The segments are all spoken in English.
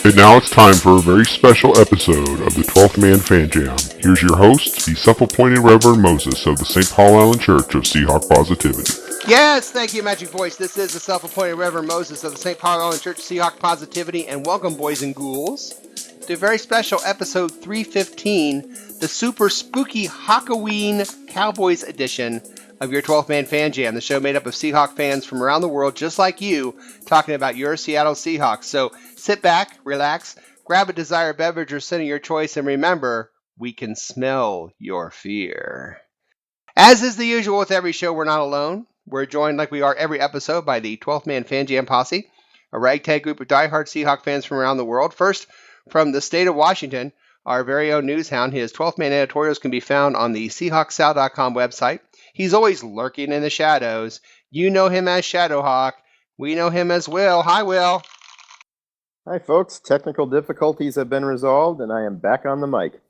And now it's time for a very special episode of the 12th Man Fan Jam. Here's your host, the self-appointed Reverend Moses of the St. Paul Island Church of Seahawk Positivity. Yes, thank you, Magic Voice. This is the self-appointed Reverend Moses of the St. Paul Island Church of Seahawk Positivity, and welcome, boys and ghouls, to a very special episode 315, the super spooky Hawkoween Cowboys edition of your 12th Man Fan Jam, the show made up of Seahawk fans from around the world, just like you, talking about your Seattle Seahawks. So sit back, relax, grab a desired beverage or sin of your choice, and remember, we can smell your fear. As is the usual with every show, we're not alone. We're joined, like we are every episode, by the 12th Man Fan Jam posse, a ragtag group of diehard Seahawk fans from around the world. First, from the state of Washington, our very own newshound. His 12th Man editorials can be found on the SeahawkSal.com website. He's always lurking in the shadows. You know him as Shadowhawk. We know him as Will. Hi, Will. Hi, folks. Technical difficulties have been resolved, and I am back on the mic.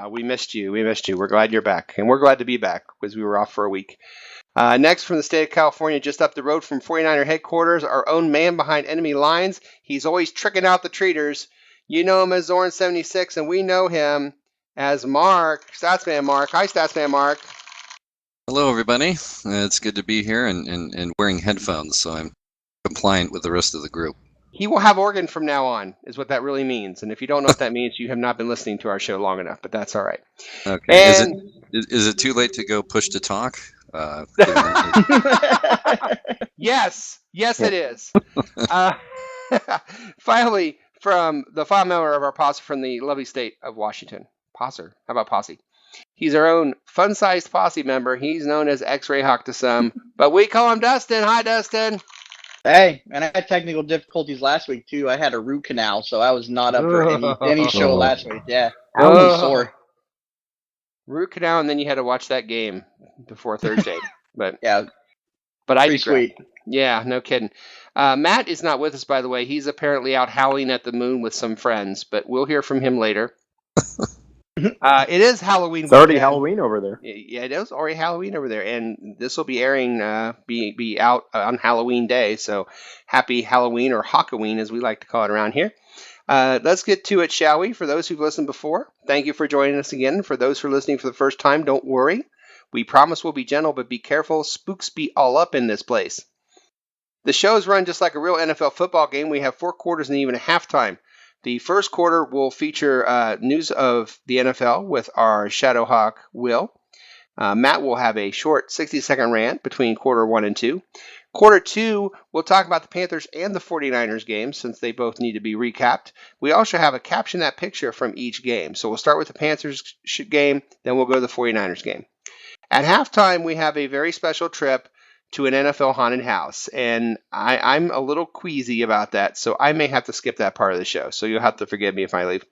We missed you. We're glad you're back. And we're glad to be back because we were off for a week. Next, from the state of California, just up the road from 49er headquarters, our own man behind enemy lines. He's always tricking out the treaters. You know him as Zorn76, and we know him as Mark, Statsman Mark. Hi, Statsman Mark. Hello, everybody. It's good to be here and wearing headphones, so I'm compliant with the rest of the group. He will have organ from now on, is what that really means. And if you don't know what that means, you have not been listening to our show long enough, but that's all right. Okay. And Is it too late to go push to talk? Yes, it is. Finally, from the fond member of our posse from the lovely state of Washington. How about posse? He's our own fun-sized posse member. He's known as X-Ray Hawk to some, but we call him Dustin. Hi, Dustin. Hey, and I had technical difficulties last week, too. I had a root canal, so I was not up for any show last week. Yeah, I was sore. Root canal, and then you had to watch that game before Thursday. But yeah, but I pretty sweet. Yeah, no kidding. Matt is not with us, by the way. He's apparently out howling at the moon with some friends, but we'll hear from him later. It is Halloween. It's already Halloween over there. Yeah, it is already Halloween over there, and this will be airing, be out on Halloween Day. So happy Halloween, or Hawkoween, as we like to call it around here. Let's get to it, shall we? For those who've listened before, thank you for joining us again. For those who are listening for the first time, don't worry. We promise we'll be gentle, but be careful. Spooks be all up in this place. The show's run just like a real NFL football game. We have 4 quarters and even a halftime. The first quarter will feature news of the NFL with our Shadowhawk, Will. Matt will have a short 60-second rant between quarter 1 and 2. Quarter 2, we'll talk about the Panthers and the 49ers game, since they both need to be recapped. We also have a Caption That Picture from each game. So we'll start with the Panthers game, then we'll go to the 49ers game. At halftime, we have a very special trip to an NFL haunted house, and I'm a little queasy about that, so I may have to skip that part of the show, so you'll have to forgive me if I leave.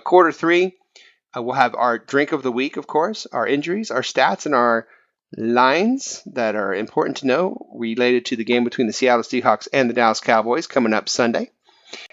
Quarter 3, we'll have our drink of the week, of course, our injuries, our stats, and our lines that are important to know related to the game between the Seattle Seahawks and the Dallas Cowboys coming up Sunday.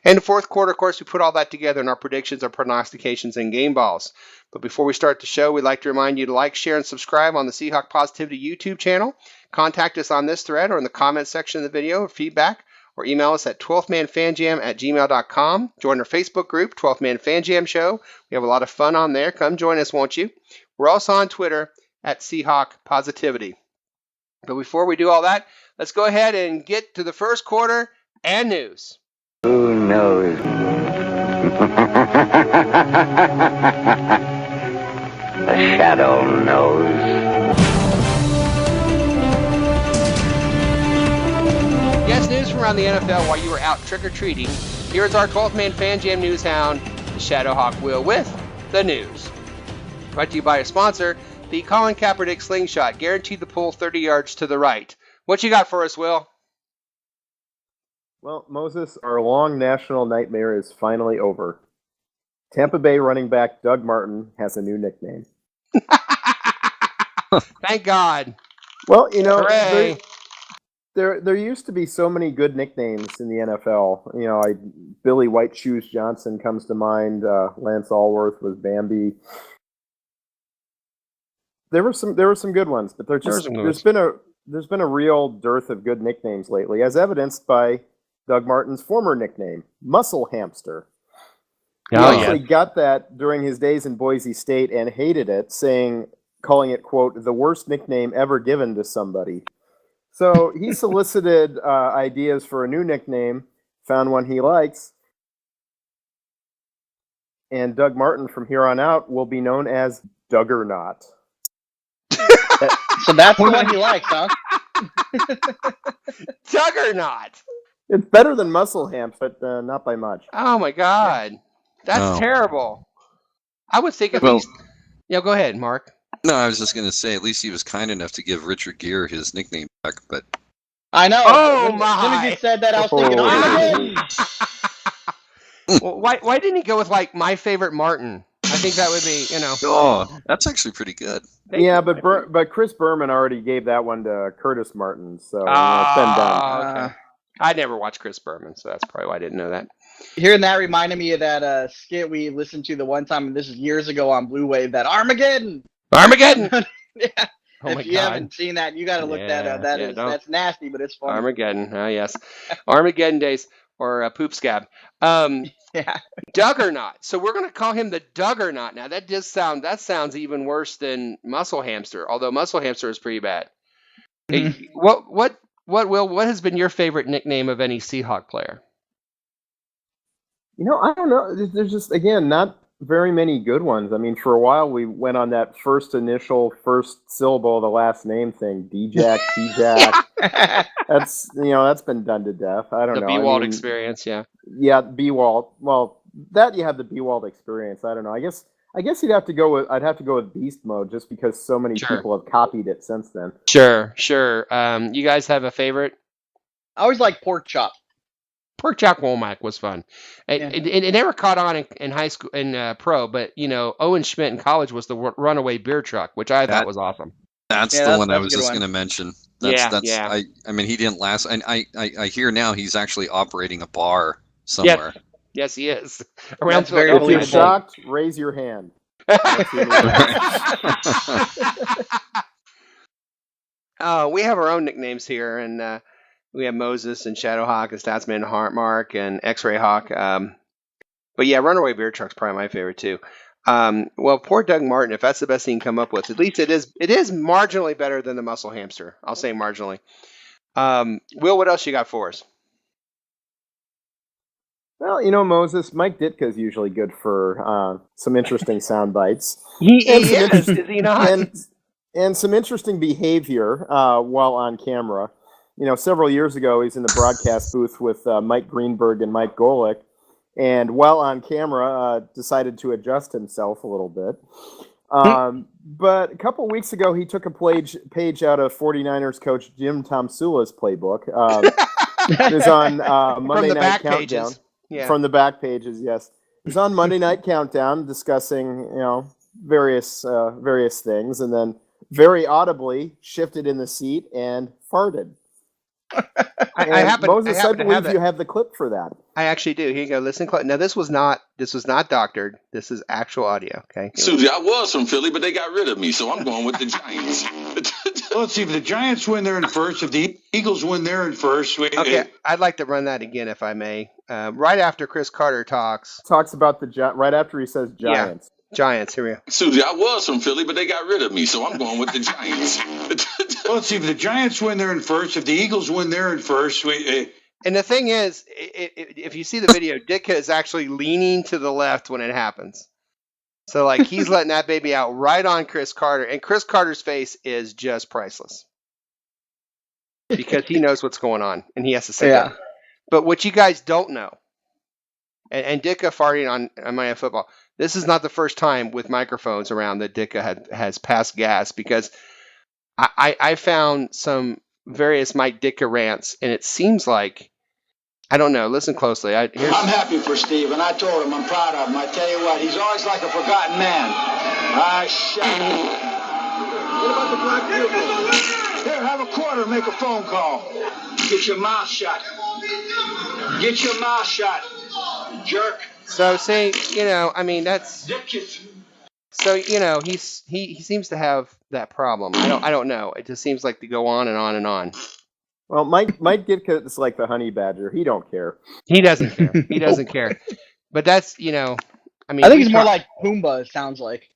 And the fourth quarter, of course, we put all that together in our predictions, our prognostications, and game balls. But before we start the show, we'd like to remind you to like, share, and subscribe on the Seahawk Positivity YouTube channel. Contact us on this thread or in the comments section of the video, feedback, or email us at 12thmanfanjam@gmail.com. Join our Facebook group, 12th Man Fan Jam Show. We have a lot of fun on there. Come join us, won't you? We're also on Twitter at Seahawk Positivity. But before we do all that, let's go ahead and get to the first quarter and news. Who knows? The shadow knows. Yes, news from around the NFL while you were out trick-or-treating. Here's our 12th Man Fan Jam newshound, the Shadowhawk Will, with the news. Brought to you by a sponsor, the Colin Kaepernick Slingshot, guaranteed to pull 30 yards to the right. What you got for us, Will? Well, Moses, our long national nightmare is finally over. Tampa Bay running back Doug Martin has a new nickname. Thank God. Well, you know, Hooray. there used to be so many good nicknames in the NFL. You know, Billy White Shoes Johnson comes to mind. Lance Allworth was Bambi. There were some good ones, but there's been a real dearth of good nicknames lately, as evidenced by Doug Martin's former nickname, Muscle Hamster. He Oh, actually got that during his days in Boise State and hated it, calling it, quote, the worst nickname ever given to somebody. So he solicited ideas for a new nickname, found one he likes, and Doug Martin from here on out will be known as Duggernaut. So that's the one he likes, huh? Juggernaut. It's better than Muscle Hamster, but not by much. Oh my God, that's terrible. I would think at least. Yeah, go ahead, Mark. No, I was just going to say, at least he was kind enough to give Richard Gere his nickname back, but... I know. Oh, when my. you said that, I was thinking, Well, why didn't he go with, like, My Favorite Martin? I think that would be, Oh, that's actually pretty good. But Chris Berman already gave that one to Curtis Martin, so it's been done. Okay. I never watched Chris Berman, so that's probably why I didn't know that. Hearing that reminded me of that skit we listened to the one time, and this is years ago on Blue Wave, that Armageddon! Yeah. Oh my if you God. haven't seen that, you got to look that up. That's nasty, but it's funny. Armageddon, yes. Armageddon days, or Poop Scab. Yeah. Duggernaut. So we're going to call him the Duggernaut. Now that sounds even worse than Muscle Hamster, although Muscle Hamster is pretty bad. Hey, what has been your favorite nickname of any Seahawk player? I don't know. There's just, again, not very many good ones. I mean, for a while we went on that first syllable of the last name thing, D-Jack, T-Jack. That's been done to death. I don't know. The B-Wald experience, yeah. Yeah, B-Wald. Well, that you have the B-Wald experience. I don't know. I guess I'd have to go with Beast Mode just because so many people have copied it since then. Sure. You guys have a favorite? I always like Pork Chop. Pork Chop Womack was fun. It never caught on in high school in pro, but Owen Schmidt in college was the runaway beer truck, which I thought was awesome. That's the one I was just going to mention. I mean, he didn't last. And I hear now he's actually operating a bar somewhere. Yes, he is. Around if you're shocked, raise your hand. We have our own nicknames here, and we have Moses and Shadowhawk and Statsman Mark and X-Ray Hawk. But yeah, Runaway Beer Truck's probably my favorite too. Well, poor Doug Martin, if that's the best he can come up with, at least it is marginally better than the Muscle Hamster. I'll say marginally. Will, what else you got for us? Well, Moses, Mike Ditka is usually good for some interesting sound bites. Is he not? And some interesting behavior while on camera. Several years ago, he's in the broadcast booth with Mike Greenberg and Mike Golick, and while on camera, decided to adjust himself a little bit. But a couple weeks ago, he took a page out of 49ers coach Jim Tomsula's playbook. It was on Monday Night Countdown. Pages. Yeah. From the back pages, yes. It was on Monday Night Countdown discussing, various things, and then very audibly shifted in the seat and farted. Moses, I believe you have the clip for that. I actually do. Here you go. Listen. Now, this was not doctored. This is actual audio. Okay. Susie, I was from Philly, but they got rid of me, so I'm going with the Giants. Well, let's see. If the Giants win, they're in first. If the Eagles win, they're in first. Okay. I'd like to run that again, if I may. Right after Cris Carter talks about right after he says Giants. Yeah. Giants, here we go. Susie, I was from Philly, but they got rid of me, so I'm going with the Giants. Well, let's see. If the Giants win, they're in first. If the Eagles win, they're in first. And the thing is, if you see the video, Ditka is actually leaning to the left when it happens. So, like, he's letting that baby out right on Cris Carter. And Cris Carter's face is just priceless. Because he knows what's going on, and he has to say that. But what you guys don't know, and Ditka farting on Monday Night Football, this is not the first time with microphones around that Ditka has passed gas, because I found some various Mike Ditka rants, and it seems like, I don't know, listen closely. I'm happy for Steve, and I told him I'm proud of him. I tell you what, he's always like a forgotten man. Shut up. What about the black people? Here, have a quarter, make a phone call. Get your mouth shut. Get your mouth shut, jerk. So, see, I mean, that's... So, he seems to have that problem. I don't know. It just seems like to go on and on and on. Well, Mike Ditka is like the honey badger. He don't care. He doesn't care. He doesn't care. But that's, I mean, I think he's more like Pumbaa, it sounds like.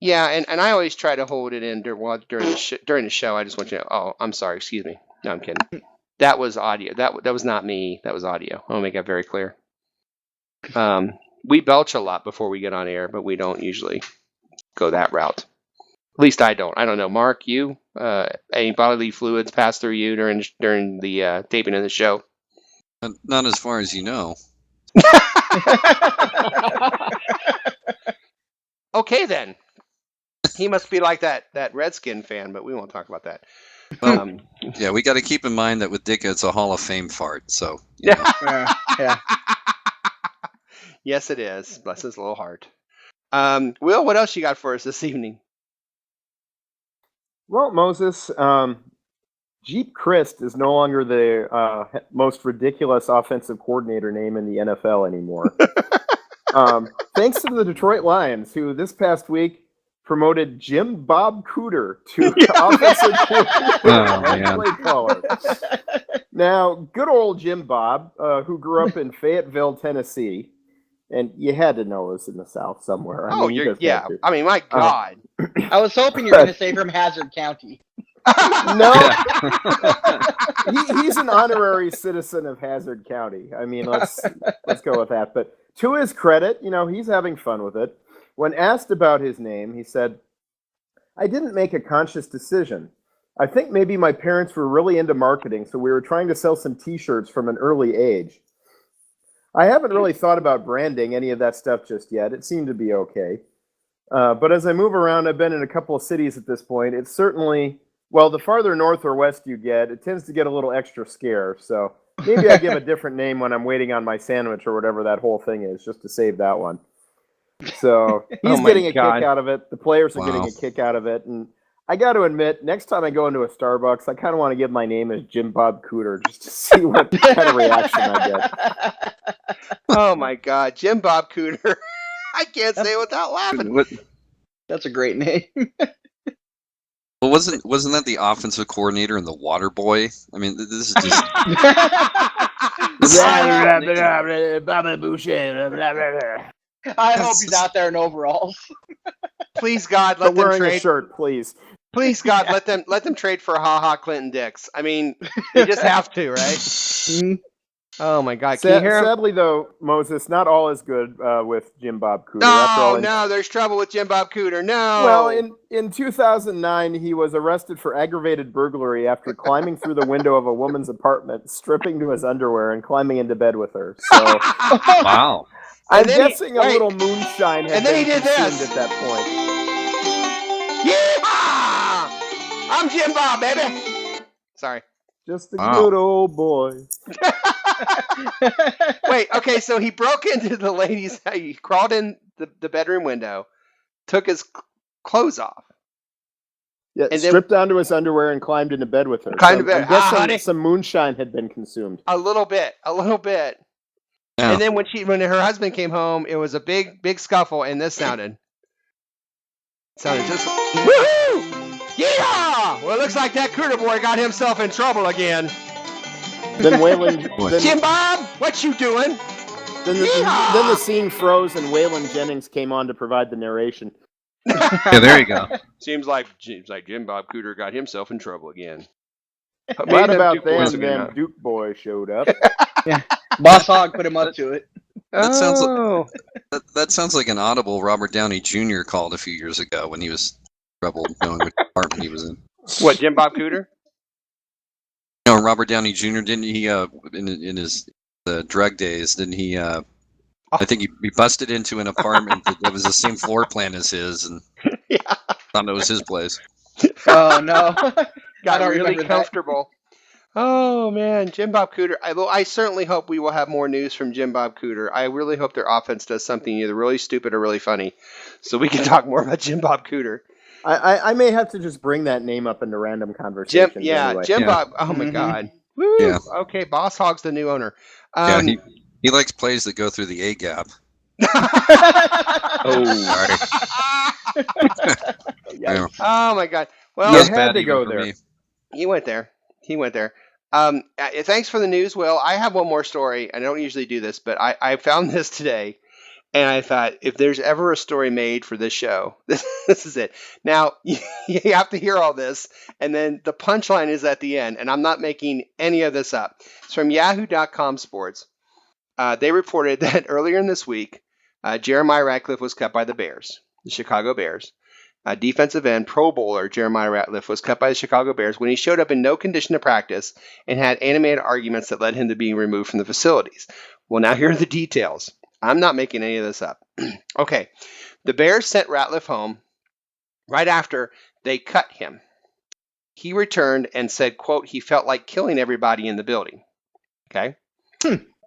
Yeah, and I always try to hold it in during the show. I just want you to know. Oh, I'm sorry. Excuse me. No, I'm kidding. That was audio. That was not me. That was audio. I want to make that very clear. We belch a lot before we get on air, but we don't usually go that route. At least I don't. I don't know. Mark, you? Any bodily fluids pass through you during the taping of the show? Not as far as you know. Okay, then. He must be like that Redskin fan, but we won't talk about that. Well, yeah, we got to keep in mind that with Ditka, it's a Hall of Fame fart. So, yeah. Yes, it is. Bless his little heart. Will, what else you got for us this evening? Well, Moses, Jeep Christ is no longer the most ridiculous offensive coordinator name in the NFL anymore. Thanks to the Detroit Lions, who this past week promoted Jim Bob Cooter to offensive coordinator and play caller. Now, good old Jim Bob, who grew up in Fayetteville, Tennessee, and you had to know it was in the South somewhere. I mean, my God. I was hoping you were going to say from Hazard County. No, he's an honorary citizen of Hazard County. I mean, let's go with that. But to his credit, he's having fun with it. When asked about his name, he said, "I didn't make a conscious decision. I think maybe my parents were really into marketing, so we were trying to sell some T-shirts from an early age. I haven't really thought about branding any of that stuff just yet. It seemed to be okay. But as I move around, I've been in a couple of cities at this point. It's certainly, well, the farther north or west you get, it tends to get a little extra scare. So maybe I give a different name when I'm waiting on my sandwich or whatever that whole thing is, just to save that one." So he's getting a kick out of it. The players are getting a kick out of it. And I got to admit, next time I go into a Starbucks, I kind of want to give my name as Jim Bob Cooter just to see what kind of reaction I get. Oh, my God. Jim Bob Cooter. I can't say it without laughing. That's a great name. Well, wasn't that the offensive coordinator and the water boy? I mean, this is just... I hope he's out there in overalls. Please, God, let them wearing trade. A shirt, please. Please, God, let them trade for Clinton Dix. I mean, they just have to, right? Oh my God! Can you hear him? Sadly, though, Moses, not all is good with Jim Bob Cooter. No, there's trouble with Jim Bob Cooter. No. Well, in 2009, he was arrested for aggravated burglary after climbing through the window of a woman's apartment, stripping to his underwear, and climbing into bed with her. So, wow. I'm guessing a little moonshine had been consumed at that point. Yeah! I'm Jim Bob, baby. Sorry. Just a good old boy. Wait, okay, so he broke into the lady's house. He crawled in the bedroom window, took his clothes off. Yeah, and stripped down to his underwear and climbed into bed with her. I'm guessing some moonshine had been consumed. A little bit. Yeah. And then when her husband came home, it was a big scuffle, and this sounded just woohoo! Yeah! Well, it looks like that Cooter boy got himself in trouble again. Then Waylon, Jim Bob, what you doing? Then the scene froze, and Waylon Jennings came on to provide the narration. Yeah, there you go. Seems like Jim Bob Cooter got himself in trouble again. What about them Duke boys showed up? Yeah, Boss Hogg put him up to it. That sounds like an audible Robert Downey Jr. called a few years ago when he was troubled knowing which department he was in. What, Jim Bob Cooter? No, Robert Downey Jr. didn't he in his drug days? Didn't he? I think he busted into an apartment that was the same floor plan as his, and thought it was his place. Oh no! Got really comfortable. Oh man, Jim Bob Cooter. I certainly hope we will have more news from Jim Bob Cooter. I really hope their offense does something either really stupid or really funny, so we can talk more about Jim Bob Cooter. I may have to just bring that name up into random conversations. Jim Bob. Oh my God. Woo. Yeah. Okay, Boss Hogg's the new owner. He likes plays that go through the A gap. Oh, sorry. Oh my God. Well, you had to go there. He went there. Thanks for the news, Will. I have one more story. I don't usually do this, but I found this today, and I thought, if there's ever a story made for this show, this is it. Now, you have to hear all this, and then the punchline is at the end, and I'm not making any of this up. It's from Yahoo.com Sports. They reported that earlier in this week, Jeremiah Ratcliffe was cut by the Bears, the Chicago Bears. Defensive end Pro Bowler Jeremiah Ratcliffe was cut by the Chicago Bears when he showed up in no condition to practice and had animated arguments that led him to being removed from the facilities. Well, now here are the details. I'm not making any of this up. Okay, the Bears sent Ratcliffe home right after they cut him. He returned and said, quote, he felt like killing everybody in the building. Okay?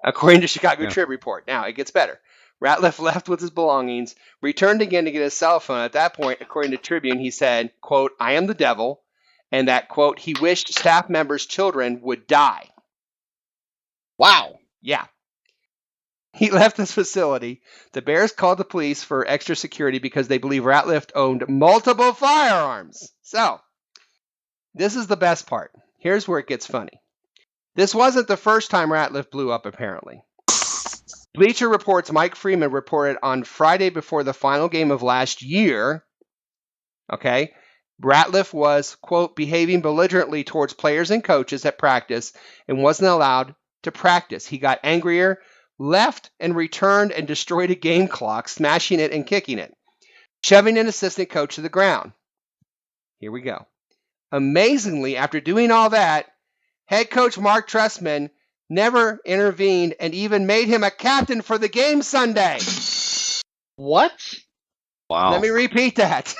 According to Chicago Trib report. Now, it gets better. Ratcliffe left with his belongings, returned again to get his cell phone. At that point, according to Tribune, he said, quote, I am the devil, and that, quote, he wished staff members' children would die. Wow. Yeah. He left this facility. The Bears called the police for extra security because they believe Ratcliffe owned multiple firearms. So, this is the best part. Here's where it gets funny. This wasn't the first time Ratcliffe blew up, apparently. Bleacher Report's Mike Freeman reported on Friday before the final game of last year, okay, Ratcliffe was, quote, behaving belligerently towards players and coaches at practice and wasn't allowed to practice. He got angrier, left and returned and destroyed a game clock, smashing it and kicking it, shoving an assistant coach to the ground. Here we go. Amazingly, after doing all that, head coach Mark Trestman never intervened and even made him a captain for the game Sunday. What? Wow. Let me repeat that.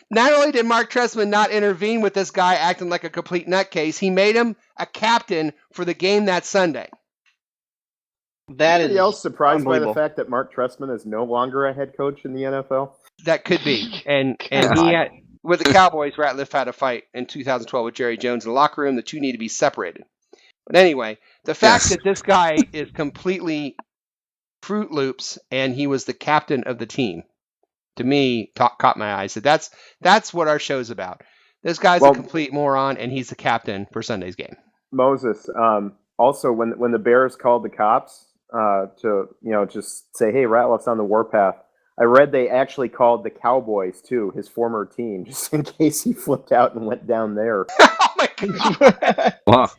Not only did Mark Trestman not intervene with this guy acting like a complete nutcase, he made him a captain for the game that Sunday. That Anybody is else surprised by the unbelievable. fact that Mark Trestman is no longer a head coach in the NFL? That could be. And he had, with the Cowboys, Ratcliffe had a fight in 2012 with Jerry Jones in the locker room. The two need to be separated. But anyway, the fact that this guy is completely Fruit Loops and he was the captain of the team, to me, caught my eye. So that's what our show's about. This guy's a complete moron, and he's the captain for Sunday's game. Moses, also, when the Bears called the cops to just say, hey, Ratcliffe's on the warpath, I read they actually called the Cowboys, too, his former team, just in case he flipped out and went down there. Oh, my God. Wow.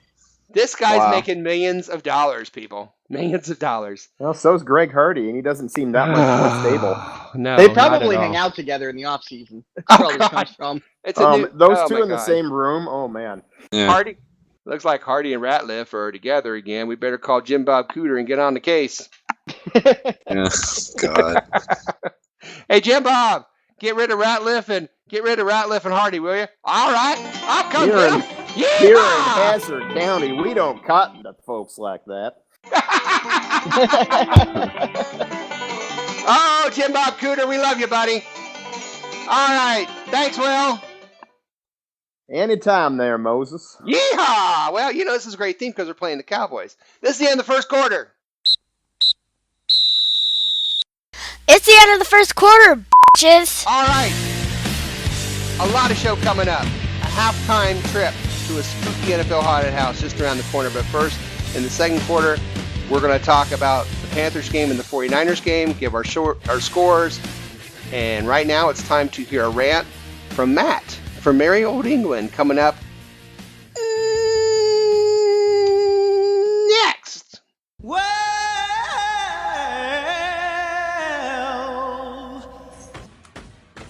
This guy's making millions of dollars, people. Millions of dollars. Well, so's Greg Hardy, and he doesn't seem that much more stable. No, they probably hang out together in the off season. That's where all this comes from. It's those two in the same room. Oh man. Yeah. Hardy looks like Hardy and Ratcliffe are together again. We better call Jim Bob Cooter and get on the case. Yeah. God. Hey, Jim Bob, get rid of Ratcliffe and Hardy, will you? All right, I'll come get him. Here in Hazard County, we don't cotton to folks like that. Oh, Jim Bob Cooter, we love you, buddy. All right, thanks, Will. Anytime there, Moses. Yeehaw! Well, this is a great theme because we're playing the Cowboys. This is the end of the first quarter. It's the end of the first quarter, bitches. All right. A lot of show coming up. A halftime trip to a spooky NFL haunted house just around the corner. But first, in the second quarter, we're going to talk about the Panthers game and the 49ers game, give our scores. And right now, it's time to hear a rant from Matt from Merry Old England coming up next. Well,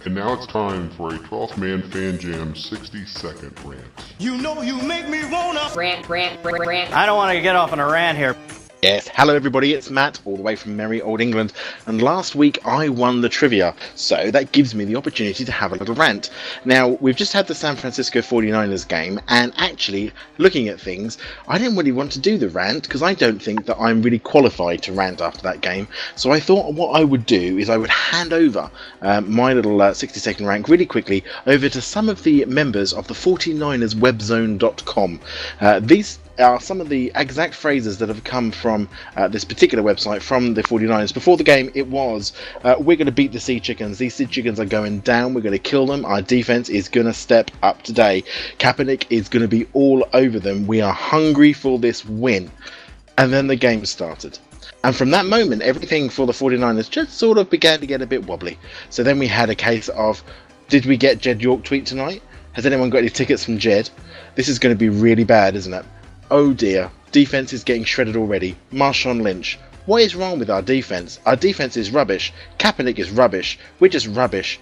And now it's time for a 12th Man Fan Jam 60-second rant. you know you make me wanna Rant. I don't want to get off on a rant here. Yes, hello everybody, it's Matt, all the way from Merry Old England, and last week I won the trivia, so that gives me the opportunity to have a little rant. Now, we've just had the San Francisco 49ers game, and actually, looking at things, I didn't really want to do the rant, because I don't think that I'm really qualified to rant after that game, so I thought what I would do is I would hand over my little 60-second rant really quickly over to some of the members of the 49erswebzone.com. These are some of the exact phrases that have come from this particular website from the 49ers. Before the game, it was, we're going to beat the Sea Chickens. These Sea Chickens are going down. We're going to kill them. Our defense is going to step up today. Kaepernick is going to be all over them. We are hungry for this win. And then the game started. And from that moment, everything for the 49ers just sort of began to get a bit wobbly. So then we had a case of, did we get Jed York tweet tonight? Has anyone got any tickets from Jed? This is going to be really bad, isn't it? Oh dear, defense is getting shredded already. Marshawn Lynch. What is wrong with our defense? Our defense is rubbish. Kaepernick is rubbish. We're just rubbish.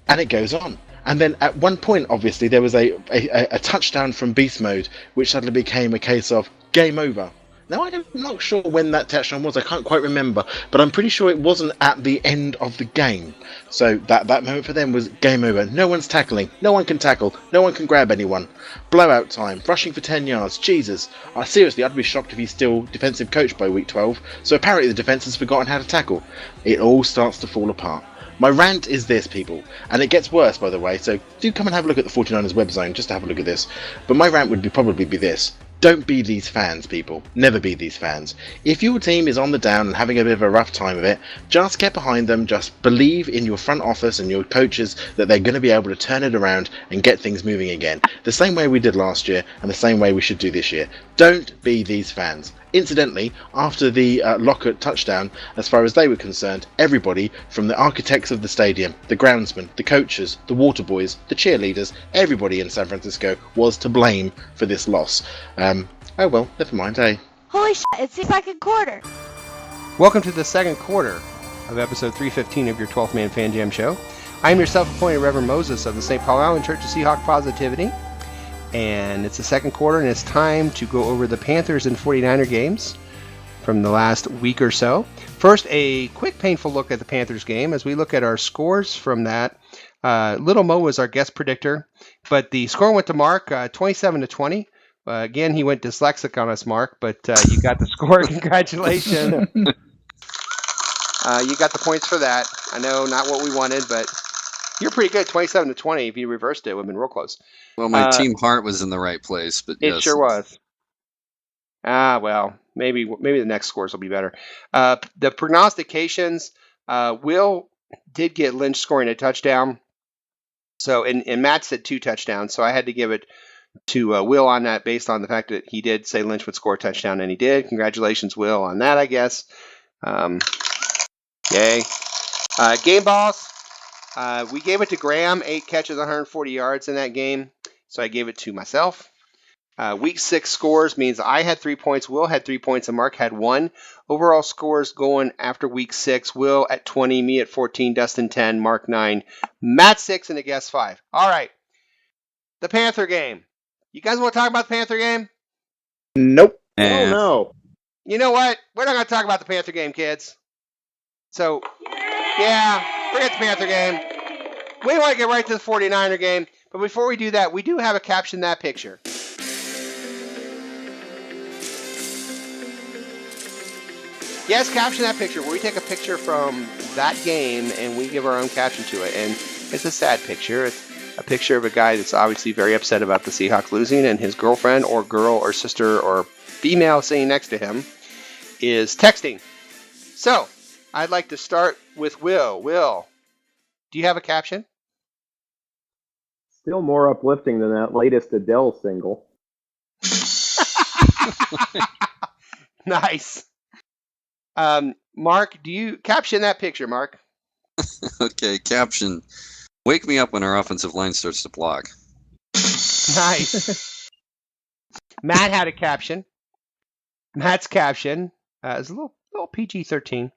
And it goes on. And then at one point, obviously, there was a touchdown from Beast Mode, which suddenly became a case of game over. Now, I'm not sure when that touchdown was. I can't quite remember. But I'm pretty sure it wasn't at the end of the game. So that moment for them was game over. No one's tackling. No one can tackle. No one can grab anyone. Blowout time. Rushing for 10 yards. Jesus. Seriously, I'd be shocked if he's still defensive coach by week 12. So apparently the defense has forgotten how to tackle. It all starts to fall apart. My rant is this, people, and it gets worse, by the way, so do come and have a look at the 49ers web zone just to have a look at this. But my rant would probably be this. Don't be these fans, people. Never be these fans. If your team is on the down and having a bit of a rough time of it, just get behind them. Just believe in your front office and your coaches that they're going to be able to turn it around and get things moving again. The same way we did last year and the same way we should do this year. Don't be these fans. Incidentally, after the Lockett touchdown, as far as they were concerned, everybody from the architects of the stadium, the groundsmen, the coaches, the water boys, the cheerleaders, everybody in San Francisco was to blame for this loss. Oh well, never mind, eh? Holy shit, it's the second quarter. Welcome to the second quarter of episode 315 of your 12th Man Fan Jam show. I'm your self-appointed Reverend Moses of the St. Paul Island Church of Seahawk Positivity. And it's the second quarter, and it's time to go over the Panthers and 49er games from the last week or so. First, a quick painful look at the Panthers game as we look at our scores from that. Little Mo was our guest predictor, but the score went to Mark, 27-20. Again, he went dyslexic on us, Mark, but you got the score. Congratulations. You got the points for that. I know, not what we wanted, but you're pretty good. 27-20. If you reversed it, it would have been real close. Well, my team heart was in the right place, but it yes. sure was. Well, maybe the next scores will be better. The prognostications, Will did get Lynch scoring a touchdown. So, and Matt said 2 touchdowns, so I had to give it to Will on that based on the fact that he did say Lynch would score a touchdown, and he did. Congratulations, Will, on that, I guess. Yay. Game balls. We gave it to Graham, 8 catches, 140 yards in that game. So I gave it to myself. Week 6 scores means I had 3 points, Will had 3 points, and Mark had 1. Overall scores going after week 6, Will at 20, me at 14, Dustin 10, Mark 9, Matt 6, and a guest 5. All right. The Panther game. You guys want to talk about the Panther game? Nope. Oh, no. You know what? We're not going to talk about the Panther game, kids. So, yeah, forget the Panther game. We want to get right to the 49er game. But before we do that, we do have a Caption That Picture. Yes, Caption That Picture, where we take a picture from that game and we give our own caption to it. And it's a sad picture. It's a picture of a guy that's obviously very upset about the Seahawks losing, and his girlfriend or girl or sister or female sitting next to him is texting. So, I'd like to start with Will. Will, do you have a caption? Still more uplifting than that latest Adele single. Nice. Mark, do you caption that picture, Mark? Okay, caption. Wake me up when our offensive line starts to block. Nice. Matt had a caption. Matt's caption is a little PG-13.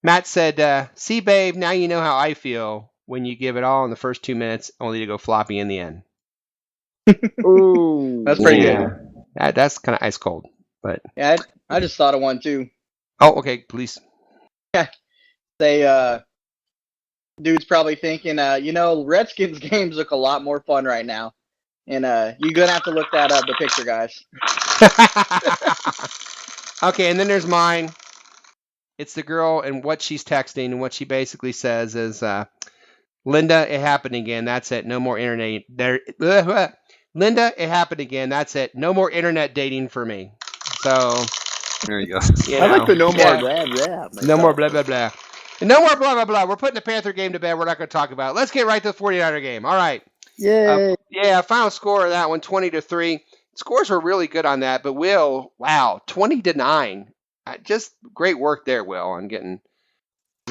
Matt said, see, babe, now you know how I feel when you give it all in the first 2 minutes, only to go floppy in the end. Ooh. That's pretty good. That's kind of ice cold. But yeah, I just thought of one, too. Oh, okay, please. Yeah. Dude's probably thinking, Redskins games look a lot more fun right now. And you're going to have to look that up, the picture, guys. Okay, and then there's mine. It's the girl and what she's texting, and what she basically says is, Linda, it happened again. That's it. No more internet. Linda, it happened again. That's it. No more internet dating for me. So there you go. I like the no more blah blah. No more blah blah blah. No more blah blah blah. We're putting the Panther game to bed. We're not going to talk about it. Let's get right to the 49er game. All right. Yay. Final score of that one, 20-3. Scores were really good on that, but Will, wow, 20-9. Just great work there, Will, on getting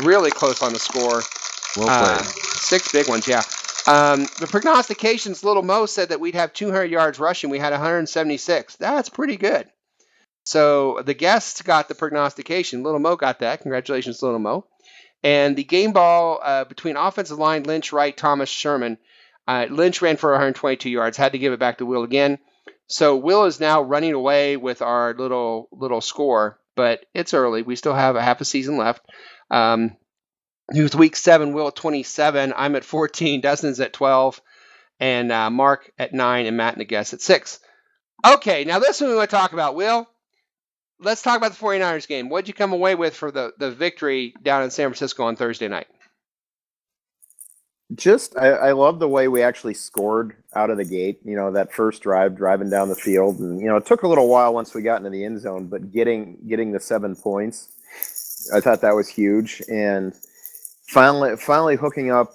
really close on the score. Well played. 6 big ones, yeah. The prognostications, Little Mo said that we'd have 200 yards rushing. We had 176. That's pretty good. So the guests got the prognostication. Little Mo got that. Congratulations, Little Mo. And the game ball between offensive line, Lynch, Wright, Thomas, Sherman. Lynch ran for 122 yards. Had to give it back to Will again. So Will is now running away with our little score, but it's early. We still have a half a season left. It was week 7. Will at 27. I'm at 14. Dustin's at 12. And Mark at 9. And Matt and the guests at 6. Okay, now this one we want to talk about. Will, let's talk about the 49ers game. What did you come away with for the victory down in San Francisco on Thursday night? I love the way we actually scored out of the gate. You know, that first drive, driving down the field. And, you know, it took a little while once we got into the end zone, but getting the 7 points, I thought that was huge. And finally hooking up,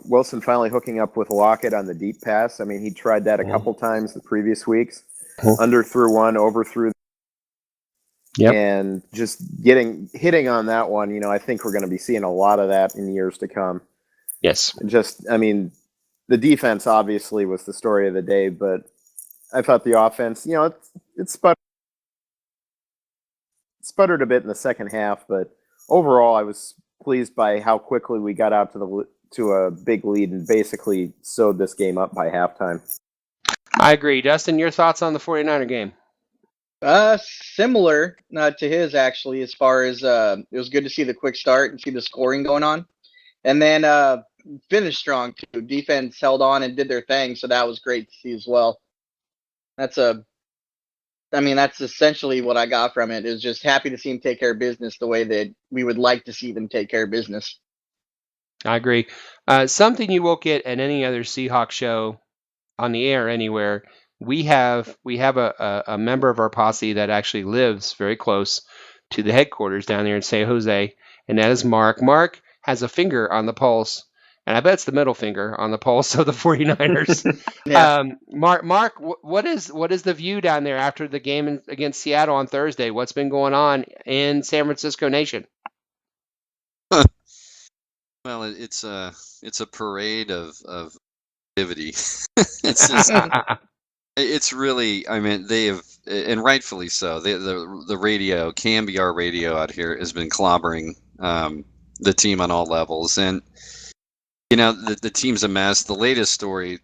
Wilson finally hooking up with Lockett on the deep pass. I mean, he tried that a couple times the previous weeks. Underthrew one, overthrew. Yep. And just hitting on that one, you know, I think we're going to be seeing a lot of that in years to come. Yes. I mean, the defense obviously was the story of the day, but I thought the offense, you know, it sputtered a bit in the second half, but overall I was pleased by how quickly we got out to a big lead and basically sewed this game up by halftime. I agree. Dustin, your thoughts on the 49er game? Similar to his, actually, as far as it was good to see the quick start and see the scoring going on. And then finished strong, too. Defense held on and did their thing, so that was great to see as well. That's essentially what I got from it. Is just happy to see them take care of business the way that we would like to see them take care of business. I agree. Something you won't get at any other Seahawks show on the air anywhere. We have a member of our posse that actually lives very close to the headquarters down there in San Jose, and that is Mark. Mark has a finger on the pulse, and I bet it's the middle finger on the pulse of the 49ers. Yeah. Mark, what is the view down there after the game against Seattle on Thursday? What's been going on in San Francisco Nation? Well, it's a parade of activity. It's just, it's really, I mean, they have, and rightfully so. The radio, KMBR radio out here has been clobbering the team on all levels, and you know the team's a mess. The latest story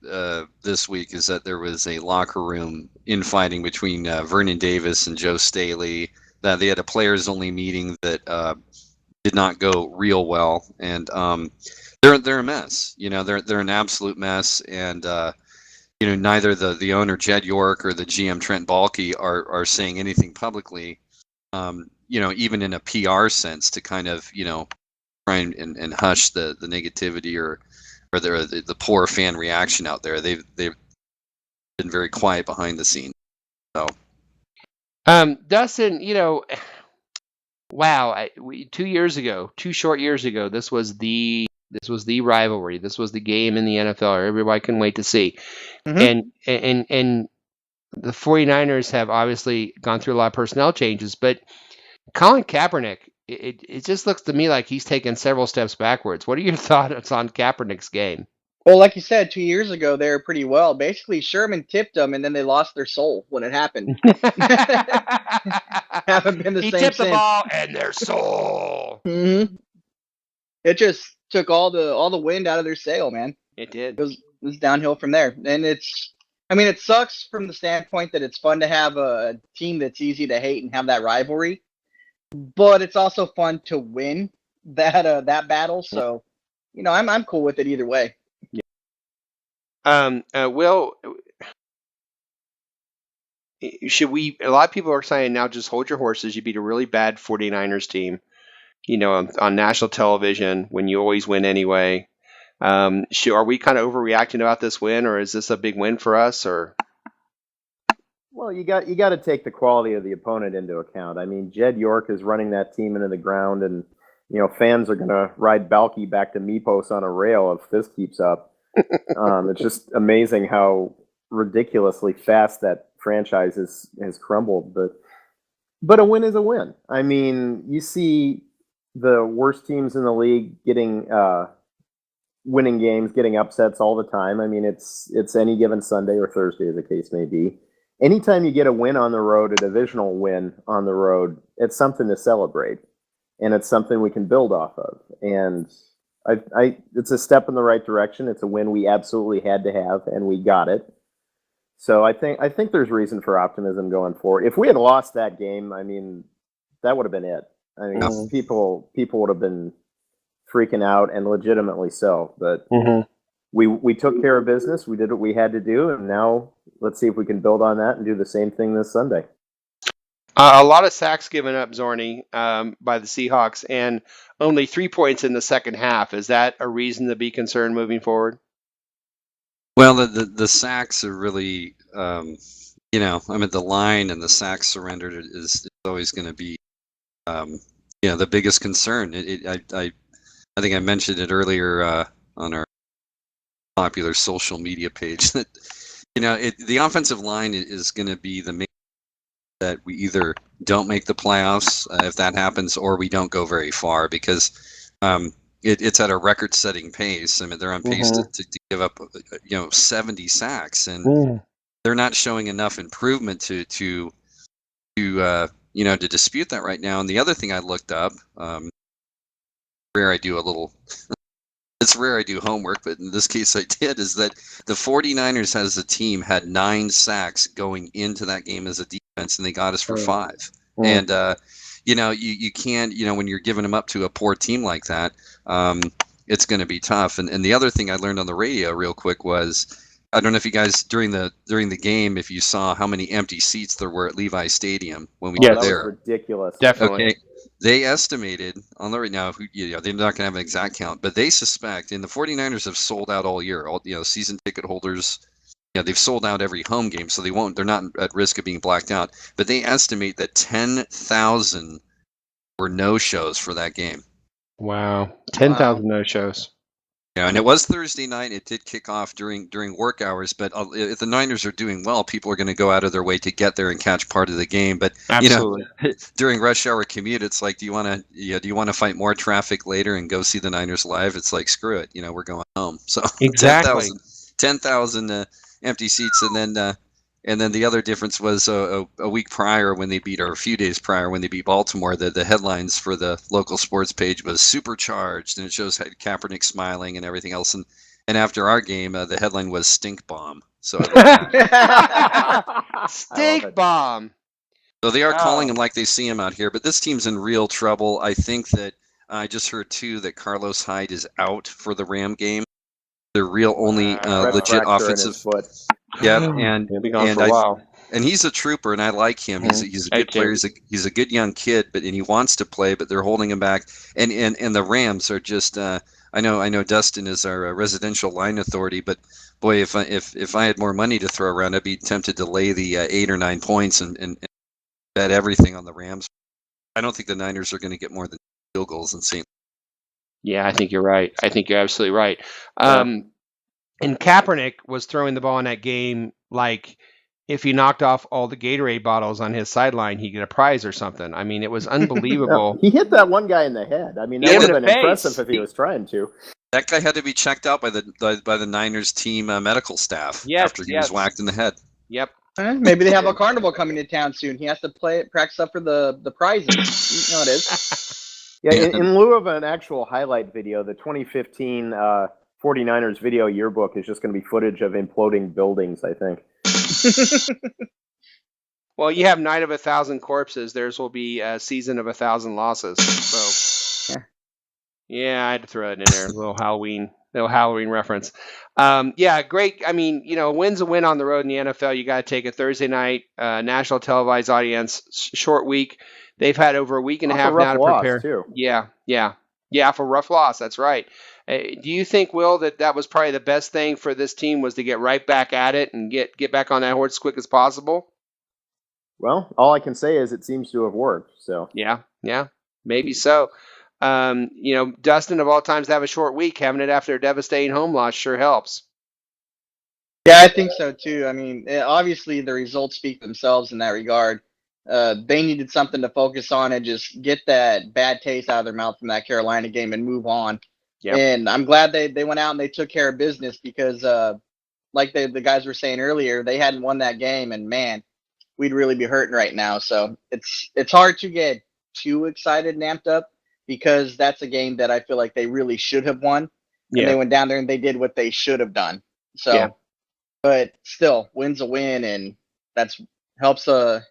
this week is that there was a locker room infighting between Vernon Davis and Joe Staley. That they had a players-only meeting that did not go real well, and they're a mess. You know, they're an absolute mess, and you know, neither the owner Jed York or the GM Trent Baalke are saying anything publicly. You know, even in a PR sense, to kind of, you know, try and hush the negativity or the poor fan reaction out there. They've been very quiet behind the scenes. So, Dustin, you know, wow, 2 short years ago, this was the rivalry. This was the game in the NFL. Everybody can wait to see. Mm-hmm. And the 49ers have obviously gone through a lot of personnel changes, but Colin Kaepernick, it just looks to me like he's taken several steps backwards. What are your thoughts on Kaepernick's game? Well, like you said, 2 years ago, they were pretty well. Basically, Sherman tipped them, and then they lost their soul when it happened. Haven't been the same since. He tipped the ball and their soul. Mm-hmm. It just took all the wind out of their sail, man. It did. It was downhill from there. And it sucks from the standpoint that it's fun to have a team that's easy to hate and have that rivalry. But it's also fun to win that battle. So, you know, I'm cool with it either way. Will, should we? A lot of people are saying now, just hold your horses. You beat a really bad 49ers team, you know, on national television when you always win anyway. Are we kind of overreacting about this win, or is this a big win for us? Or Well, you got to take the quality of the opponent into account. I mean, Jed York is running that team into the ground, and fans are going to ride Balky back to Mepos on a rail if this keeps up. It's just amazing how ridiculously fast that franchise has crumbled. But a win is a win. I mean, you see the worst teams in the league getting winning games, getting upsets all the time. I mean, it's any given Sunday or Thursday, as the case may be. Anytime you get a win on the road, a divisional win on the road, it's something to celebrate, and it's something we can build off of. And it's a step in the right direction. It's a win we absolutely had to have, and we got it. So I think there's reason for optimism going forward. If we had lost that game, I mean, that would have been it. I mean, people would have been freaking out, and legitimately so. But we took care of business. We did what we had to do, and now let's see if we can build on that and do the same thing this Sunday. A lot of sacks given up, Zorny, by the Seahawks, and only 3 points in the second half. Is that a reason to be concerned moving forward? Well, the sacks are really, the line and the sacks surrendered is always going to be, the biggest concern. I think I mentioned it earlier on our popular social media page that, the offensive line is going to be the main that we either don't make the playoffs if that happens, or we don't go very far because it's at a record-setting pace. I mean, they're on pace to give up 70 sacks, and they're not showing enough improvement to dispute that right now. And the other thing I looked up, it's rare I do homework, but in this case I did, is that the 49ers as a team had 9 sacks going into that game as a defense, and they got us for 5. And, you can't, when you're giving them up to a poor team like that, it's going to be tough. And the other thing I learned on the radio real quick was, I don't know if you guys, during the game, if you saw how many empty seats there were at Levi Stadium when we were there. That was ridiculous. Definitely. Okay. They estimated on the right now, they're not going to have an exact count, but they suspect, and the 49ers have sold out all year. All season ticket holders, they've sold out every home game, so they're not at risk of being blacked out. But they estimate that 10,000 were no-shows for that game. Wow, 10,000 no-shows. Yeah, and it was Thursday night. It did kick off during work hours, but if the Niners are doing well, people are going to go out of their way to get there and catch part of the game. But absolutely, during rush hour commute, it's like, do you want to fight more traffic later and go see the Niners live? It's like, screw it, we're going home. So exactly 10,000 empty seats, and then the other difference was a week prior when they beat, or a few days prior when they beat Baltimore, the headlines for the local sports page was supercharged, and it shows Kaepernick smiling and everything else. And after our game, the headline was stink bomb. So stink bomb. So they are calling him like they see him out here, but this team's in real trouble. I think that I just heard too that Carlos Hyde is out for the Ram game. Their real only legit offensive. Yeah, and he'll be gone for a while. And he's a trooper, and I like him. He's a good player. He's a good young kid, and he wants to play, but they're holding him back. And the Rams are just. I know Dustin is our residential line authority, but boy, if I had more money to throw around, I'd be tempted to lay the 8 or 9 points and bet everything on the Rams. I don't think the Niners are going to get more than field goals in St. Yeah, I think you're right. I think you're absolutely right. And Kaepernick was throwing the ball in that game like if he knocked off all the Gatorade bottles on his sideline, he'd get a prize or something. I mean, it was unbelievable. He hit that one guy in the head. I mean, that would have been impressive if he was trying to. That guy had to be checked out by the Niners team medical staff after he was whacked in the head. Yep. Maybe they have a carnival coming to town soon. He has to practice up for the prizes. You know it is. Yeah, in lieu of an actual highlight video, the 2015 49ers video yearbook is just going to be footage of imploding buildings, I think. Well, you have Night of 1,000 Corpses. Theirs will be a Season of 1,000 Losses. So, yeah, I had to throw it in there. A little Halloween reference. Yeah, great. I mean, win's a win on the road in the NFL. You got to take a Thursday night, national televised audience, short week. They've had over a week and a half now to prepare. Too. Yeah. Yeah, for rough loss. That's right. Do you think, Will, that was probably the best thing for this team was to get right back at it and get back on that horse as quick as possible? Well, all I can say is it seems to have worked. So Yeah, maybe so. Dustin, of all times to have a short week, having it after a devastating home loss sure helps. Yeah, I think so too. I mean, obviously the results speak for themselves in that regard. They needed something to focus on and just get that bad taste out of their mouth from that Carolina game and move on. Yep. And I'm glad they went out and they took care of business because, like the guys were saying earlier, they hadn't won that game, and man, we'd really be hurting right now. So it's hard to get too excited and amped up because that's a game that I feel like they really should have won. And they went down there and they did what they should have done. So, but still, win's a win, and that's helps us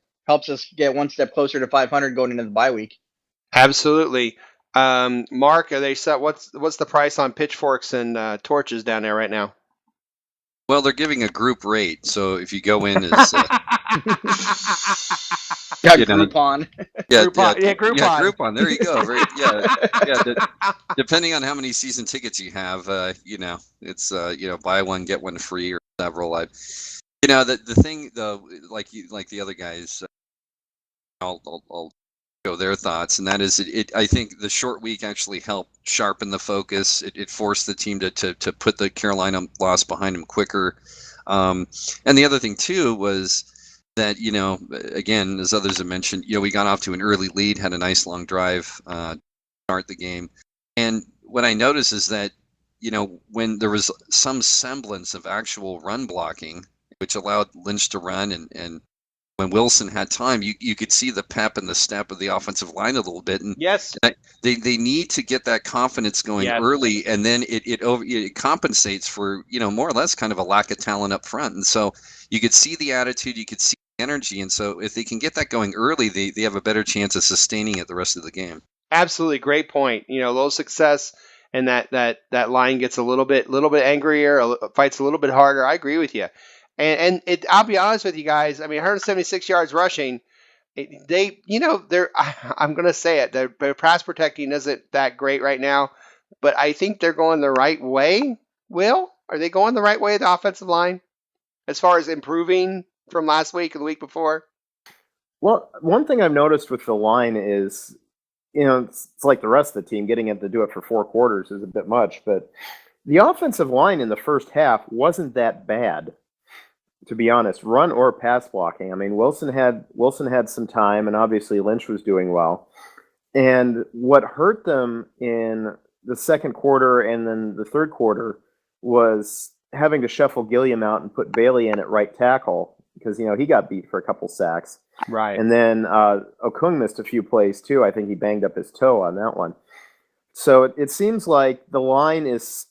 get one step closer to 500 going into the bye week. Absolutely. Mark, are they set? What's the price on pitchforks and torches down there right now? Well, they're giving a group rate, so if you go in as Groupon. Groupon. There you go. Depending on how many season tickets you have, it's buy one get one free or several. The thing though, like the other guys, I'll go their thoughts, and that is I think the short week actually helped sharpen the focus. It forced the team to put the Carolina loss behind them quicker. And the other thing too was that, again, as others have mentioned, we got off to an early lead, had a nice long drive to start the game. And what I noticed is that, when there was some semblance of actual run blocking, which allowed Lynch to run, and when Wilson had time, you could see the pep and the step of the offensive line a little bit. And yes, they need to get that confidence going early, and then it compensates for, more or less kind of a lack of talent up front. And so you could see the attitude, you could see the energy. And so if they can get that going early, they have a better chance of sustaining it the rest of the game. Absolutely. Great point. Low success, and that line gets a little bit angrier, fights a little bit harder. I agree with you. And I'll be honest with you guys. I mean, 176 yards rushing. I'm going to say it. Their pass protecting isn't that great right now, but I think they're going the right way. Will, are they going the right way, the offensive line, as far as improving from last week and the week before? Well, one thing I've noticed with the line is, it's like the rest of the team, getting it to do it for 4 quarters is a bit much, but the offensive line in the first half wasn't that bad. To be honest, run or pass blocking. I mean, Wilson had some time, and obviously Lynch was doing well. And what hurt them in the second quarter and then the third quarter was having to shuffle Gilliam out and put Bailey in at right tackle because, he got beat for a couple sacks. Right. And then Okung missed a few plays too. I think he banged up his toe on that one. So it seems like the line is...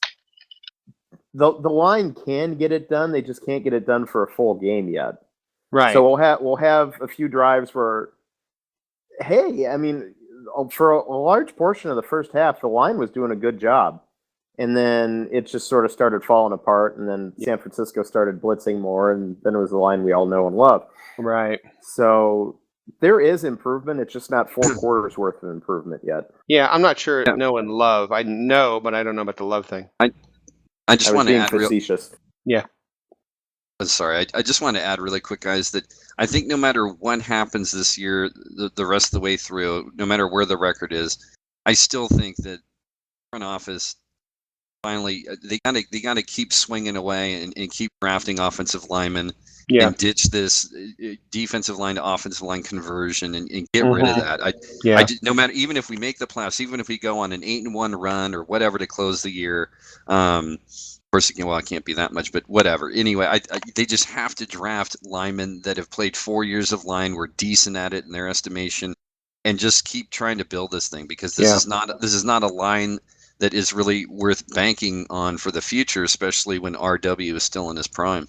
The line can get it done. They just can't get it done for a full game yet. Right. So we'll have a few drives where, hey, I mean, for a large portion of the first half, the line was doing a good job, and then it just sort of started falling apart. And then San Francisco started blitzing more, and then it was the line we all know and love. Right. So there is improvement. It's just not 4 quarters worth of improvement yet. Yeah, I'm not sure. No and love. I know, but I don't know about the love thing. I just want to add facetious. Sorry, I just want to add really quick, guys, that I think no matter what happens this year, the rest of the way through, no matter where the record is, I still think that front office finally they gotta keep swinging away and keep drafting offensive linemen and ditch this defensive line to offensive line conversion and get rid of that. No matter, even if we make the playoffs, even if we go on an 8-1 run or whatever to close the year, of course, it can't be that much, but whatever. Anyway, they just have to draft linemen that have played 4 years of line, were decent at it in their estimation, and just keep trying to build this thing because this is not a line that is really worth banking on for the future, especially when RW is still in his prime.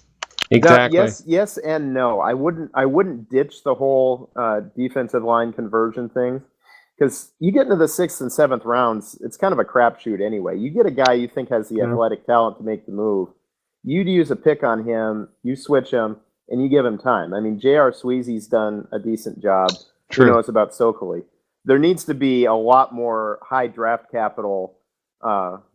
Exactly. Yes, and no. I wouldn't ditch the whole defensive line conversion thing because you get into the 6th and 7th rounds, it's kind of a crapshoot anyway. You get a guy you think has the athletic talent to make the move. You'd use a pick on him, you switch him, and you give him time. I mean, J.R. Sweezy's done a decent job. True. Who knows about Stokely? there needs to be a lot more high draft capital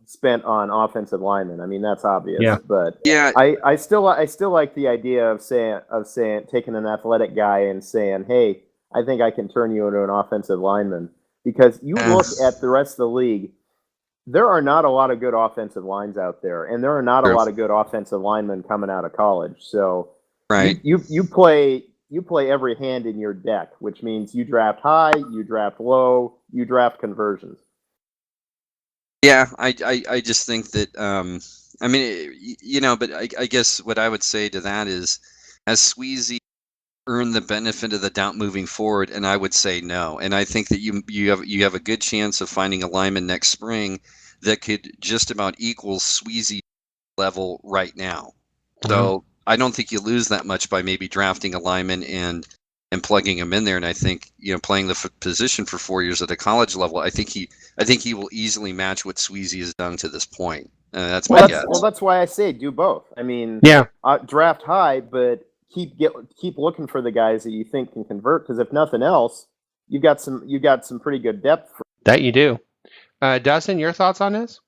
spent on offensive linemen. I mean, that's obvious. Yeah. But Yeah. I still like the idea of saying taking an athletic guy and saying, hey, I think I can turn you into an offensive lineman. Because you look at the rest of the league, there are not a lot of good offensive lines out there, and there are not a lot of good offensive linemen coming out of college. So right. you play every hand in your deck, which means you draft high, you draft low, you draft conversions. Yeah, I just think that I mean, you know, but I guess what I would say to that is, has Sweezy earned the benefit of the doubt moving forward? And I would say no. And I think that you have a good chance of finding a lineman next spring that could just about equal Sweezy level right now. So I don't think you lose that much by maybe drafting a lineman and plugging him in there. And I think, you know, playing the position for 4 years at a college level, I think he will easily match what Sweezy has done to this point. That's my guess. Well, that's why I say do both. I mean, draft high, but keep looking for the guys that you think can convert. Because if nothing else, you got some pretty good depth. That you do. Dustin, your thoughts on this?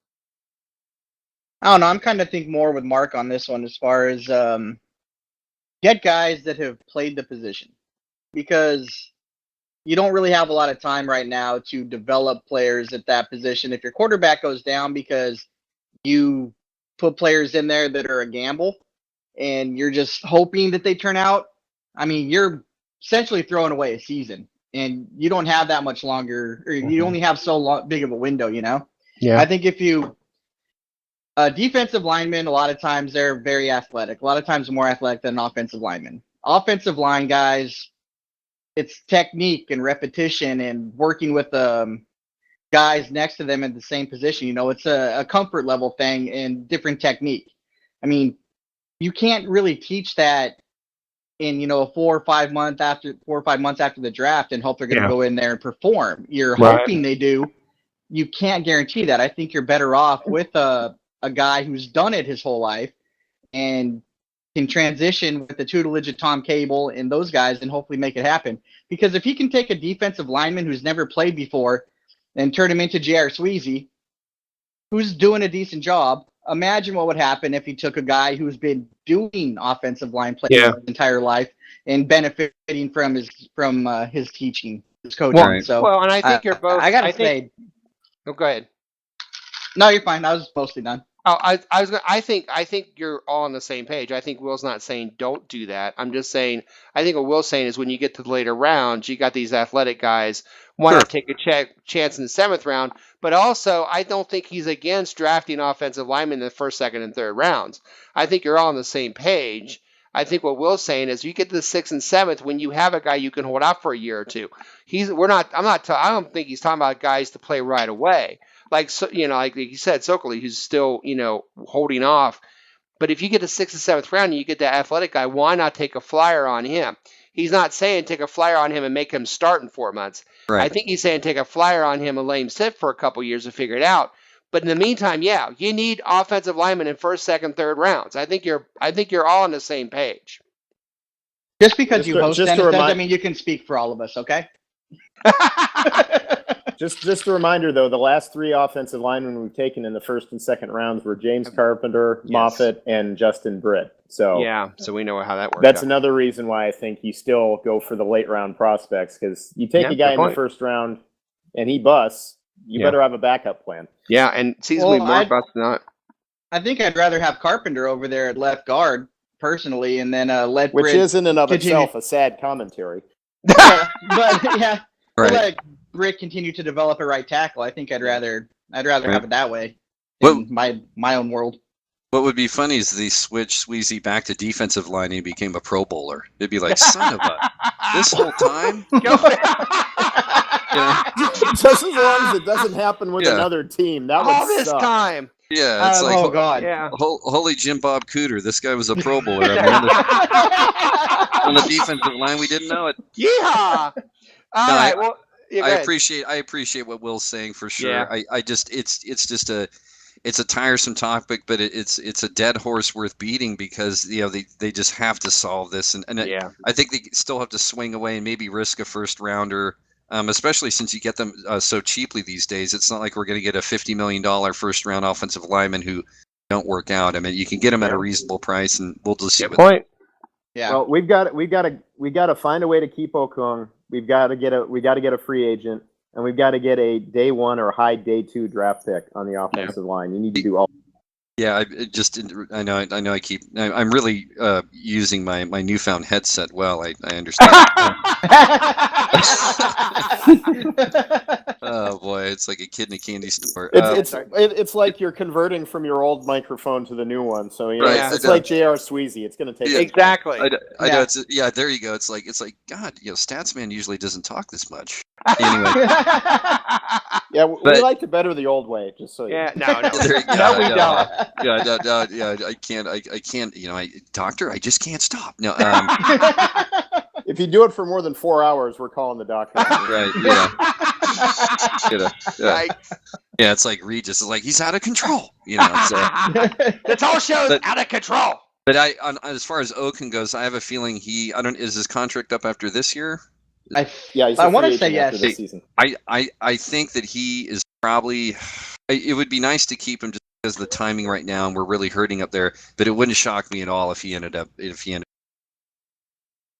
I don't know. I'm kind of thinking more with Mark on this one as far as get guys that have played the position, because you don't really have a lot of time right now to develop players at that position. If your quarterback goes down because you put players in there that are a gamble and you're just hoping that they turn out, I mean, you're essentially throwing away a season, and you don't have that much longer, or you only have so big of a window, you know? Yeah. I think if you defensive linemen, a lot of times they're very athletic. A lot of times more athletic than offensive linemen. Offensive line guys, it's technique and repetition and working with guys next to them in the same position. You know, it's a comfort level thing and different technique. I mean, you can't really teach that in, you know, 4 or 5 months after the draft and hope they're going to go in there and perform. You're hoping they do. You can't guarantee that. I think you're better off with a guy who's done it his whole life and can transition with the tutelage of Tom Cable and those guys and hopefully make it happen. Because if he can take a defensive lineman who's never played before and turn him into J.R. Sweezy, who's doing a decent job, imagine what would happen if he took a guy who's been doing offensive line play his entire life and benefiting from his teaching, his coaching. And I think you're both. I gotta say. Oh, go ahead. No, you're fine. I was mostly done. Oh, I think you're all on the same page. I think Will's not saying don't do that. I'm just saying, I think what Will's saying is when you get to the later rounds, you got these athletic guys. Why not take a chance in the 7th round? But also, I don't think he's against drafting offensive linemen in the 1st, 2nd, and 3rd rounds. I think you're all on the same page. I think what Will's saying is you get to the 6th and 7th when you have a guy you can hold out for a year or two. I don't think he's talking about guys to play right away. Like you said, Sokoley, who's still, holding off. But if you get to 6th and 7th round and you get that athletic guy, why not take a flyer on him? He's not saying take a flyer on him and make him start in 4 months. Right. I think he's saying take a flyer on him and let him sit for a couple years to figure it out. But in the meantime, you need offensive linemen in 1st, 2nd, 3rd rounds. I think you're all on the same page. Just because you host Dennis doesn't mean you can speak for all of us, okay? Just a reminder, though, the last 3 offensive linemen we've taken in the 1st and 2nd rounds were James Carpenter, Moffitt, and Justin Britt. So so we know how that works. That's another reason why I think you still go for the late round prospects, because you take a guy in the 1st round and he busts, you better have a backup plan. Yeah, and seasonally more busts than not. I think I'd rather have Carpenter over there at left guard personally, and then let which Britt is in and of itself a sad commentary. But let Britt continue to develop a right tackle. I think I'd rather have it that way in my own world. What would be funny is they switch Sweezy back to defensive line and he became a Pro Bowler. It'd be like, son of a, this whole time? Just as long as it doesn't happen with another team. That would all this suck. Time. Yeah, it's like, oh God, holy Jim Bob Cooter, this guy was a Pro Bowler. On the defensive line, we didn't know it. Yeehaw! All right. Well, I appreciate what Will's saying for sure. Yeah. I just it's a tiresome topic, but it's a dead horse worth beating because they just have to solve this, and I think they still have to swing away and maybe risk a 1st rounder especially since you get them so cheaply these days. It's not like we're going to get a $50 million first-round offensive lineman who don't work out. I mean, you can get them at a reasonable price, and we'll just see. Good point. Yeah. Well, we got to find a way to keep Okung. We got to get a free agent, and we've got to get a day 1 or high day 2 draft pick on the offensive line. You need to do all. Yeah, I'm really using my newfound headset well. I understand. Oh boy, it's like a kid in a candy store. It's like you're converting from your old microphone to the new one. So it's like J.R. Sweezy. It's going to take exactly. I know. There you go. It's like God. Statsman usually doesn't talk this much. Anyway. Yeah, we like to better the old way. Just so. No, we don't. Yeah, I can't. Doctor, I just can't stop. No. If you do it for more than 4 hours, we're calling the doctor. Right. Yeah. Yeah, it's like Regis is like he's out of control. This whole show's out of control. But as far as Okung goes, I have a feeling is his contract up after this year? I want to say yes. This season. I think that he is probably. It would be nice to keep him just because of the timing right now, and we're really hurting up there. But it wouldn't shock me at all if he ended up.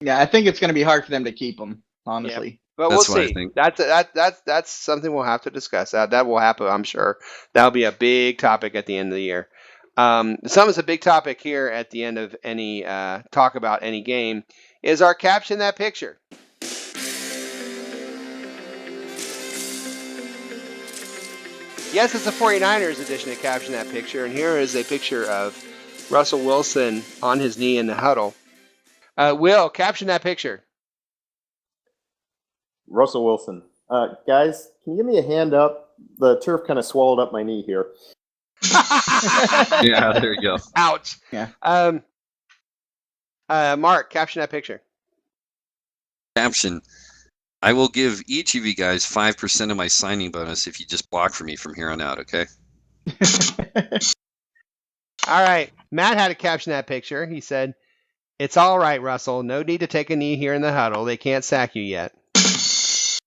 Yeah, I think it's going to be hard for them to keep him, honestly. Yeah. But we'll see. That's something we'll have to discuss. That will happen, I'm sure. That'll be a big topic at the end of the year. Something's a big topic here at the end of any talk about any game is our Caption That Picture. Yes, it's a 49ers edition of Caption That Picture, and here is a picture of Russell Wilson on his knee in the huddle. Will, caption that picture. Russell Wilson. Guys, can you give me a hand up? The turf kind of swallowed up my knee here. Yeah, there you go. Ouch. Yeah. Mark, caption that picture. Caption. I will give each of you guys 5% of my signing bonus if you just block for me from here on out, okay? All right. Matt had to caption that picture. He said, "It's all right, Russell. No need to take a knee here in the huddle. They can't sack you yet."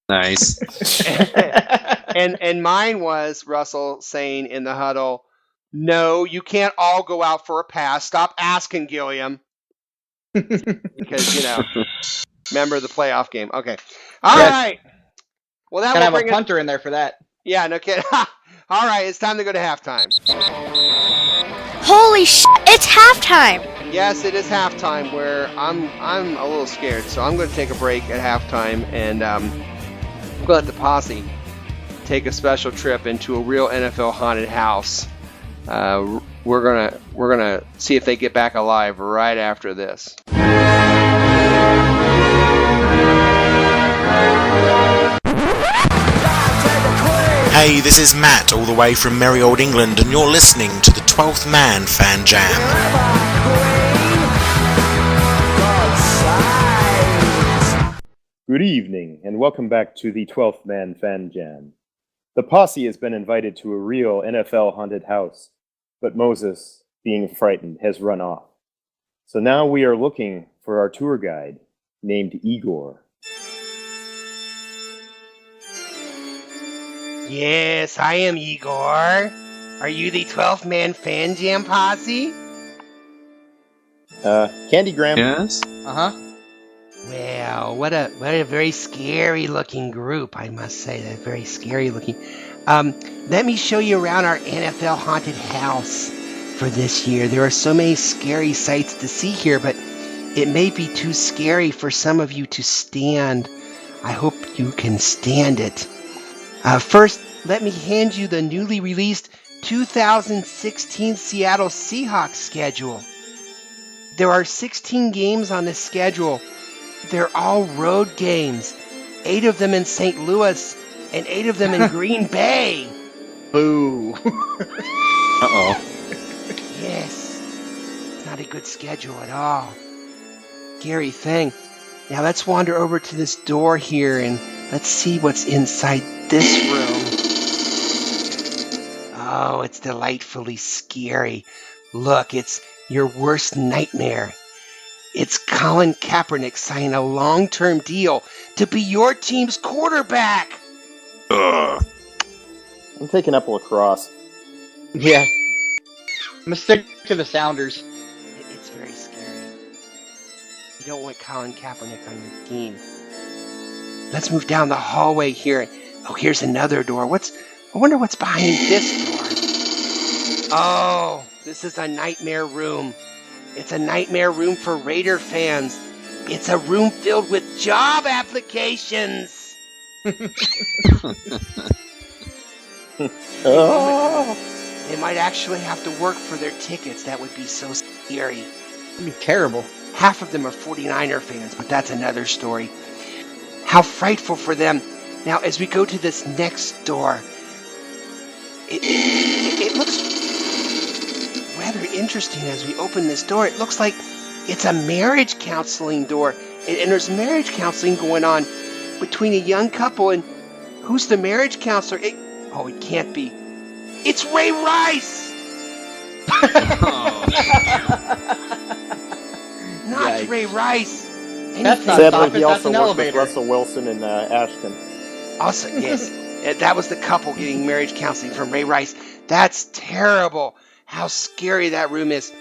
Nice. and mine was Russell saying in the huddle, "No, you can't all go out for a pass. Stop asking, Gilliam." Because, remember the playoff game. Okay. All right. Well, that gotta will have a punter in there for that. Yeah, no kidding. All right, it's time to go to halftime. Holy shit! It's halftime. Yes, it is halftime. Where I'm a little scared, so I'm going to take a break at halftime, and I'm going to let the posse take a special trip into a real NFL haunted house. We're gonna see if they get back alive right after this. Hey, this is Matt, all the way from merry old England, and you're listening to the 12th Man Fan Jam. Good evening, and welcome back to the 12th Man Fan Jam. The posse has been invited to a real NFL haunted house, but Moses, being frightened, has run off. So now we are looking for our tour guide, named Igor. Yes, I am Igor. Are you the 12th Man Fan Jam posse? Candy Graham. Yes. Uh-huh. Well, what a very scary looking group, I must say. They're very scary looking. Let me show you around our NFL haunted house for this year. There are so many scary sights to see here, but it may be too scary for some of you to stand. I hope you can stand it. First, let me hand you the newly released 2016 Seattle Seahawks schedule. There are 16 games on this schedule. They're all road games. 8 of them in St. Louis and 8 of them in Green Bay. Boo. Uh-oh. Yes. It's not a good schedule at all. Scary thing. Now let's wander over to this door here and let's see what's inside this room. Oh, it's delightfully scary. Look, it's your worst nightmare. It's Colin Kaepernick signing a long-term deal to be your team's quarterback. I'm taking up lacrosse. Yeah. I'm gonna stick to the Sounders. It's very scary. You don't want Colin Kaepernick on your team. Let's move down the hallway here. Oh, here's another door. I wonder what's behind this door. Oh, this is a nightmare room. It's a nightmare room for Raider fans. It's a room filled with job applications. Oh. They might actually have to work for their tickets. That would be so scary. That'd be terrible. Half of them are 49er fans, but that's another story. How frightful for them. Now, as we go to this next door, it looks rather interesting as we open this door. It looks like it's a marriage counseling door. And there's marriage counseling going on between a young couple. And who's the marriage counselor? It can't be. It's Ray Rice! Not Yikes. Ray Rice. That's not Sadly, stopping. he That's also an worked with elevator. Russell Wilson and Ashton. Also, yes, that was the couple getting marriage counseling from Ray Rice. That's terrible. How scary that room is.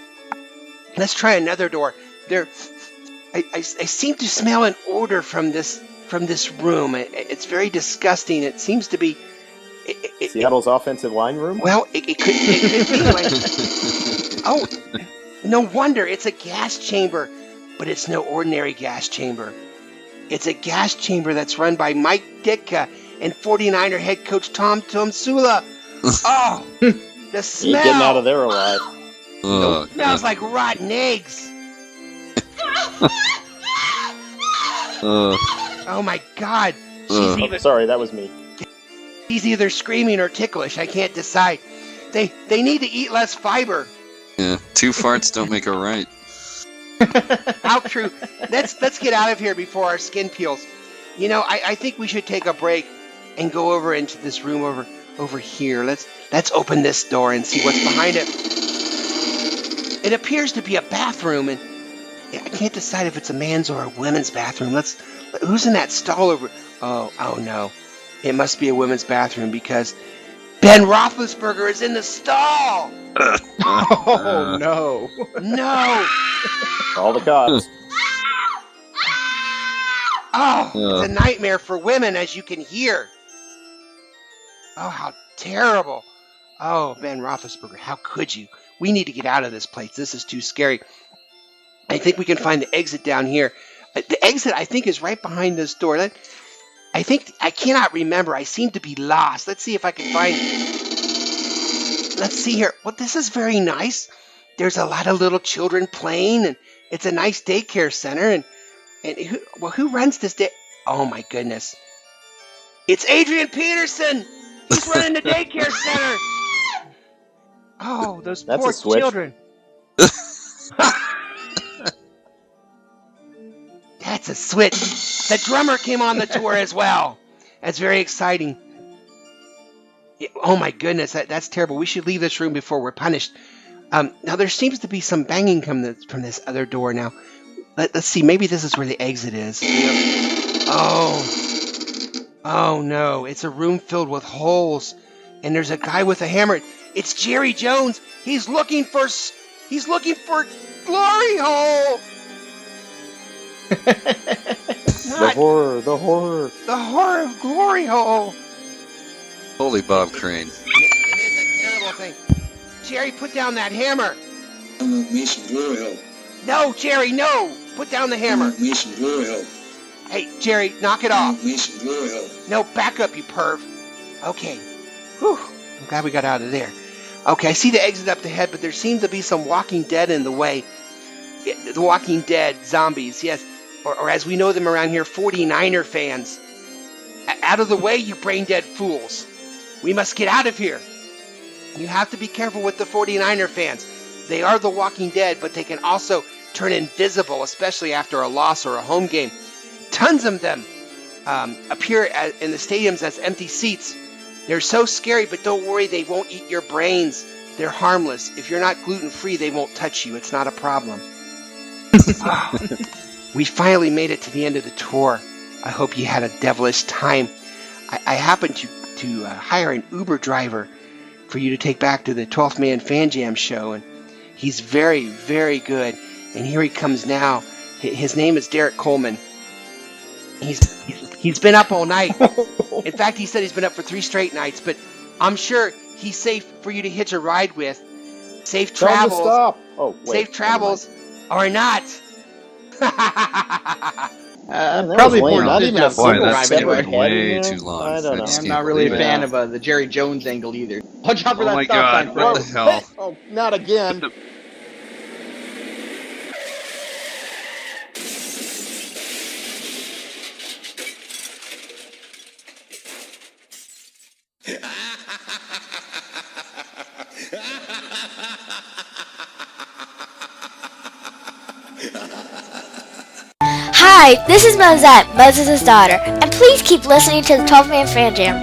Let's try another door. I seem to smell an odor from this room. It's very disgusting. It seems to be Seattle's offensive line room? Well, it could be like. Oh, no wonder it's a gas chamber, but it's no ordinary gas chamber. It's a gas chamber that's run by Mike Ditka and 49er head coach Tom Tomsula. Oh, the smell! Ain't getting out of there alive. It smells like rotten eggs. Oh my God! Sorry, that was me. He's either screaming or ticklish. I can't decide. They need to eat less fiber. Yeah, 2 farts don't make a right. How true. Let's get out of here before our skin peels. You know, I think we should take a break and go over into this room over here. Let's open this door and see what's behind it. It appears to be a bathroom, and I can't decide if it's a man's or a women's bathroom. Who's in that stall over? Oh no. It must be a women's bathroom because Ben Roethlisberger is in the stall. Oh no! No! All the cops. Oh, it's a nightmare for women, as you can hear. Oh, how terrible! Oh, Ben Roethlisberger, how could you? We need to get out of this place. This is too scary. I think we can find the exit down here. The exit, I think, is right behind this door. I cannot remember. I seem to be lost. Let's see if I can find. Let's see here. Well, this is very nice. There's a lot of little children playing, and it's a nice daycare center. And who runs this day? Oh my goodness! It's Adrian Peterson. He's running the daycare center. Oh, those That's poor a switch. children. That's a switch. The drummer came on the tour as well. That's very exciting. Oh my goodness, that's terrible. We should leave this room before we're punished. Now there seems to be some banging from this other door. Now, let's see. Maybe this is where the exit is. Oh no! It's a room filled with holes, and there's a guy with a hammer. It's Jerry Jones. He's looking for glory hole. The horror of glory hole. Holy Bob Crane. It is a terrible thing. Jerry, put down that hammer. Me some glory hole. No, Jerry, no. Put down the hammer. Me some glory hole. Hey, Jerry, knock it off. Me some glory hole. No, back up, you perv. Okay. Whew. I'm glad we got out of there. Okay, I see the exit up ahead, but there seems to be some Walking Dead in the way. The Walking Dead zombies, yes. Or as we know them around here, 49er fans. Out of the way, you brain-dead fools. We must get out of here. You have to be careful with the 49er fans. They are the Walking Dead, but they can also turn invisible, especially after a loss or a home game. Tons of them appear in the stadiums as empty seats. They're so scary, but don't worry, they won't eat your brains. They're harmless. If you're not gluten-free, they won't touch you. It's not a problem. We finally made it to the end of the tour. I hope you had a devilish time. I happened to hire an Uber driver for you to take back to the 12th Man Fan Jam show, and he's very, very good. And here he comes now. His name is Derek Coleman. He's been up all night. In fact, he said he's been up for 3 straight nights, but I'm sure he's safe for you to hitch a ride with. Safe travels. Stop. Oh, wait. Safe travels or not. Probably lame. Not even a single that's separate head way in there? too long. I don't know. I'm not really a fan of the Jerry Jones angle either. Watch out for that my stop God, sign, what bro. the hell? Oh, not again. Hi, this is Mosette, Moses' daughter, and please keep listening to the 12 Man Fan Jam.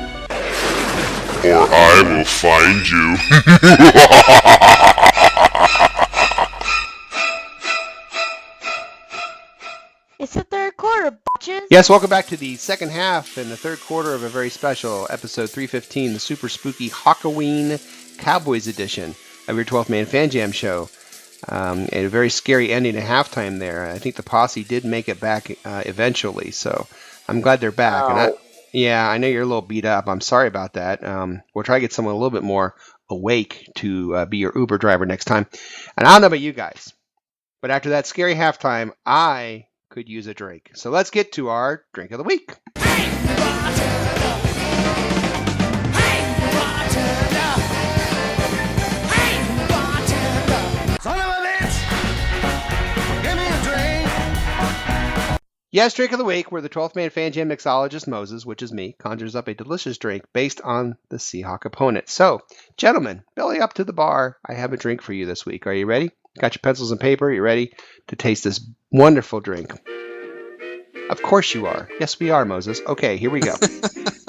Or I will find you. It's the third quarter, bitches. Yes, welcome back to the second half and the third quarter of a very special episode 315, the super spooky Hawkoween Cowboys edition of your 12th Man Fan Jam show. A very scary ending at halftime there. I think the posse did make it back eventually, so I'm glad they're back. And I know you're a little beat up. I'm sorry about that. We'll try to get someone a little bit more awake to be your Uber driver next time. And I don't know about you guys, but after that scary halftime, I could use a drink. So let's get to our drink of the week. Yes, drink of the week, where the 12th Man Fan Jam mixologist Moses, which is me, conjures up a delicious drink based on the Seahawk opponent. So, gentlemen, belly up to the bar. I have a drink for you this week. Are you ready? Got your pencils and paper? You ready to taste this wonderful drink? Of course you are. Yes, we are, Moses. Okay, here we go.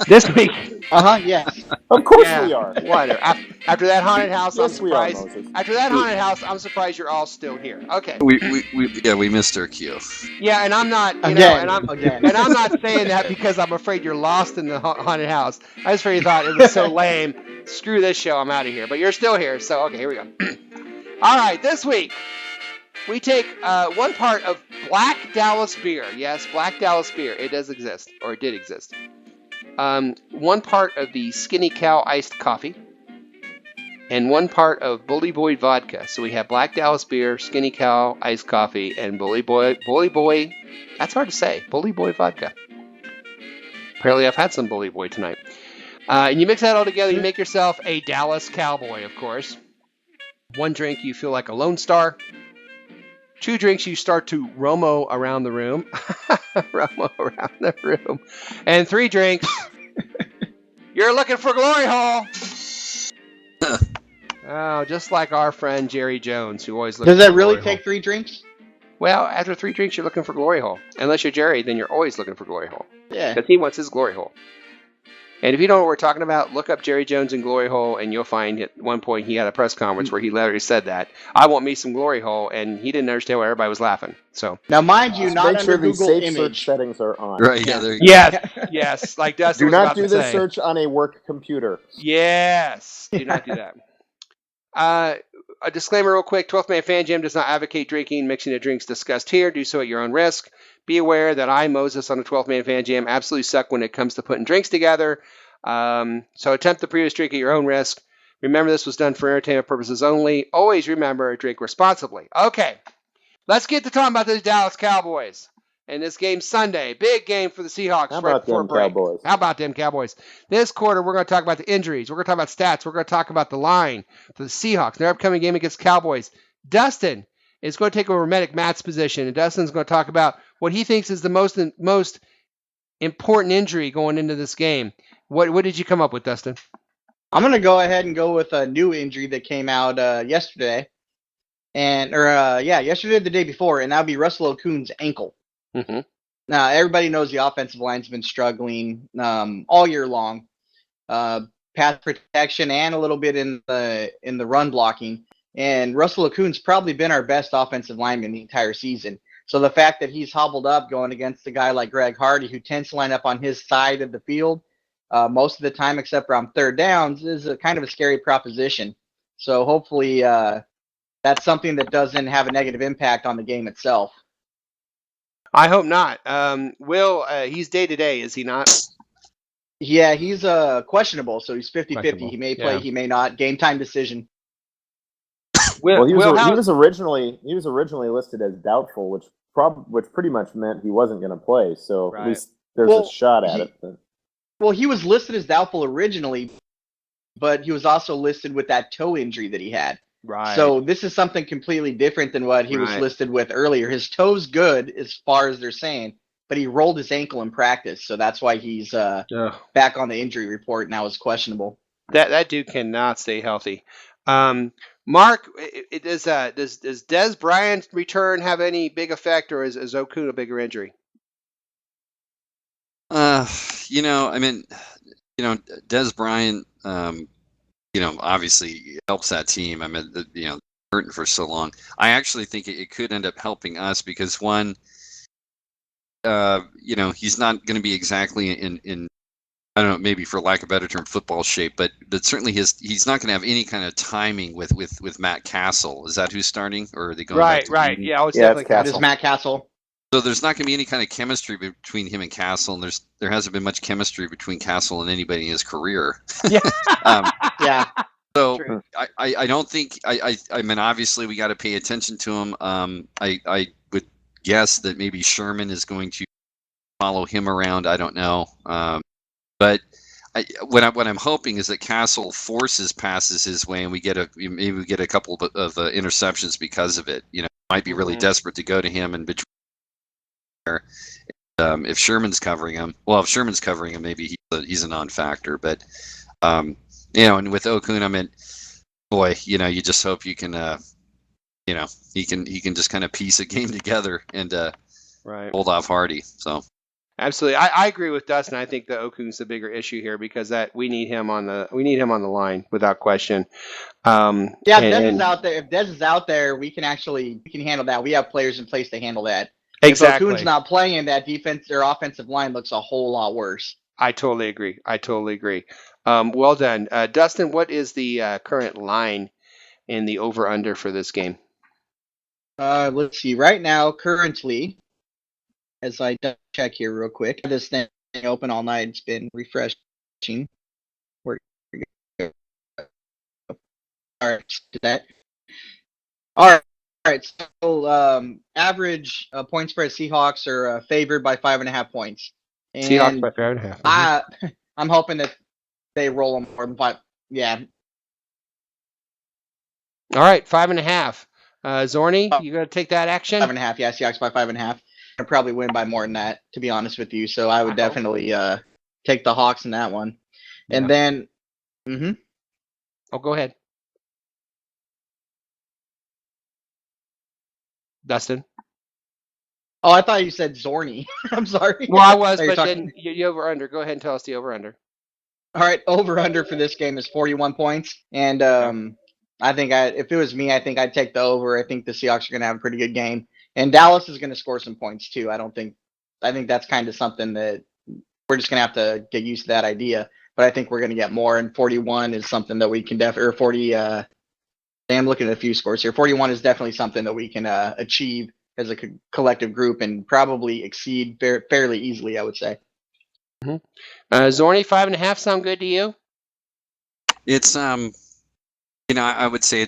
This week. Yes. Of course we are. Whatever. After that haunted house, Yes, I'm we are, surprised. Moses. After that haunted house, I'm surprised you're all still here. Okay. We missed our cue. Yeah, and I'm not, and I'm not saying that because I'm afraid you're lost in the haunted house. I just really thought it was so lame. Screw this show. I'm out of here. But you're still here, so okay, here we go. All right, this week we take 1 part of Black Dallas beer. Yes, Black Dallas beer. It does exist, or it did exist. 1 part of the Skinny Cow iced coffee, and 1 part of Bully Boy vodka. So we have Black Dallas beer, Skinny Cow iced coffee, and Bully Boy. That's hard to say. Bully Boy vodka. Apparently, I've had some Bully Boy tonight. And you mix that all together. You make yourself a Dallas Cowboy, of course. 1 drink, you feel like a Lone Star. 2 drinks, you start to Romo around the room. Romo around the room. And 3 drinks, you're looking for glory hole. Oh, just like our friend Jerry Jones, who always looks for Does that really glory take hole. 3 drinks? Well, after 3 drinks, you're looking for glory hole. Unless you're Jerry, then you're always looking for glory hole. Yeah. Because he wants his glory hole. And if you don't know what we're talking about, look up Jerry Jones and glory hole, and you'll find at one point he had a press conference where he literally said that. I want me some glory hole, and he didn't understand why everybody was laughing. So now, mind you, not make sure under these Google safe image. search settings are on. Right, yeah, there you go. Yes, like Dustin Do was not about do to this say. search on a work computer. Yes, do not do that. A disclaimer real quick, 12th Man Fan Jam does not advocate drinking, mixing of drinks discussed here. Do so at your own risk. Be aware that I, Moses, on the 12th Man Fan Jam, absolutely suck when it comes to putting drinks together. So attempt the previous drink at your own risk. Remember, this was done for entertainment purposes only. Always remember, drink responsibly. Okay, let's get to talking about the Dallas Cowboys. And this game Sunday, big game for the Seahawks. How about them Cowboys? How about them Cowboys? This quarter, we're going to talk about the injuries. We're going to talk about stats. We're going to talk about the line for the Seahawks, their upcoming game against Cowboys. Dustin is going to take over Medic Matt's position, and Dustin's going to talk about what he thinks is the most important injury going into this game. What did you come up with, Dustin? I'm going to go ahead and go with a new injury that came out yesterday. Yesterday or the day before, and that would be Russell Okung's ankle. Mm-hmm. Now, everybody knows the offensive line's been struggling all year long. Pass protection and a little bit in the run blocking. And Russell Okung's probably been our best offensive lineman the entire season. So the fact that he's hobbled up going against a guy like Greg Hardy, who tends to line up on his side of the field most of the time, except for on third downs, is a kind of a scary proposition. So hopefully that's something that doesn't have a negative impact on the game itself. I hope not. Will, he's day-to-day, is he not? Yeah, he's questionable, so he's 50-50. He may play, he may not. Game time decision. Well, he was originally listed as doubtful, which pretty much meant he wasn't going to play. So at least there's a shot at it. But. Well, he was listed as doubtful originally, but he was also listed with that toe injury that he had. Right. So this is something completely different than what he was listed with earlier. His toe's good as far as they're saying, but he rolled his ankle in practice, so that's why he's back on the injury report now as questionable. That dude cannot stay healthy. Mark, does Dez Bryant's return have any big effect, or is Okun a bigger injury? Dez Bryant, obviously helps that team. Hurting for so long. I actually think it could end up helping us because one, he's not going to be exactly in I don't know, maybe for lack of a better term, football shape, but certainly he's not going to have any kind of timing with Matt Castle. Is that who's starting, or are they going back to right? Eden? Yeah, it's definitely Castle. It is Matt Castle. So there's not going to be any kind of chemistry between him and Castle, and there hasn't been much chemistry between Castle and anybody in his career. Yeah. Yeah. So I don't think I mean, obviously we got to pay attention to him. I would guess that maybe Sherman is going to follow him around. I don't know. But what I'm hoping is that Castle forces passes his way, and we get a couple of interceptions because of it. Might be really desperate to go to him and between. If Sherman's covering him, maybe he's a non-factor. But and with Okun, I mean, boy, you just hope you can, he can just kind of piece a game together and hold off Hardy. So. Absolutely, I agree with Dustin. I think that Okun's the bigger issue here because we need him on the line without question. If Dez is out there, we can handle that. We have players in place to handle that. Exactly. If Okun's not playing, that defense or offensive line looks a whole lot worse. I totally agree. Well done, Dustin. What is the current line in the over/under for this game? Let's see. Right now, currently. As I check here real quick, this thing open all night. It's been refreshing. Where we go? All right, that. All right. So average point spread Seahawks are favored by 5.5 points. And Seahawks by 5.5. I'm hoping that they roll them more than 5. Yeah. All right, 5.5. Zorny, you gonna take that action? 5.5. Yeah, Seahawks by 5.5. I'd probably win by more than that, to be honest with you. So I would definitely take the Hawks in that one. And then, Oh, go ahead, Dustin. Oh, I thought you said Zorny. I'm sorry. Well, I was, but then you over/under. Go ahead and tell us the over/under. All right, over/under for this game is 41 points. And I think if it was me, I think I'd take the over. I think the Seahawks are going to have a pretty good game. And Dallas is going to score some points too. I think that's kind of something that we're just going to have to get used to that idea. But I think we're going to get more. And 41 is something that we can definitely, or 40. I'm looking at a few scores here. 41 is definitely something that we can achieve as a collective group and probably exceed fairly easily, I would say. Mm-hmm. Zorny, 5.5 sound good to you? It's I would say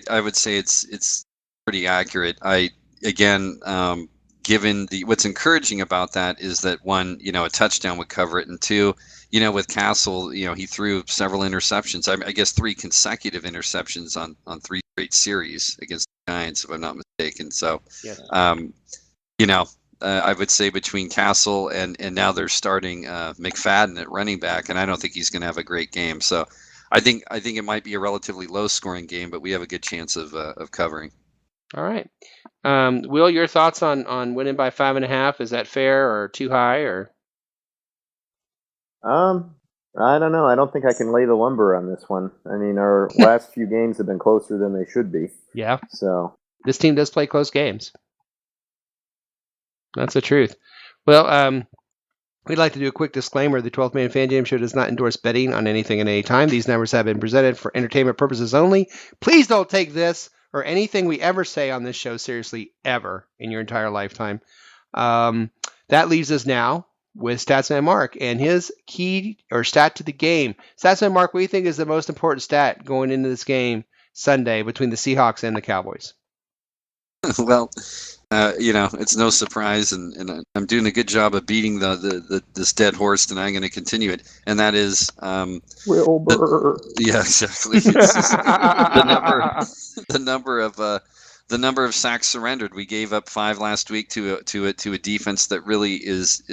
it's pretty accurate. Again, given what's encouraging about that is that one, a touchdown would cover it, and two, with Castle, he threw several interceptions. I guess 3 consecutive interceptions on 3 straight series against the Giants, if I'm not mistaken. So, yes. I would say between Castle and now they're starting McFadden at running back, and I don't think he's going to have a great game. So, I think it might be a relatively low-scoring game, but we have a good chance of covering. All right. Will, your thoughts on winning by 5.5? Is that fair or too high, or? I don't know. I don't think I can lay the lumber on this one. I mean, our last few games have been closer than they should be. Yeah. So this team does play close games. That's the truth. Well, we'd like to do a quick disclaimer. The 12th Man Fan Jam Show does not endorse betting on anything at any time. These numbers have been presented for entertainment purposes only. Please don't take this or anything we ever say on this show seriously, ever, in your entire lifetime. That leaves us now with Statsman Mark and his key or stat to the game. Statsman Mark, what do you think is the most important stat going into this game Sunday between the Seahawks and the Cowboys? Well, it's no surprise, and I'm doing a good job of beating this dead horse, and I'm going to continue it. And that is Wilbur. Yeah, exactly. It's just the number of sacks surrendered. We gave up 5 last week to a defense that really is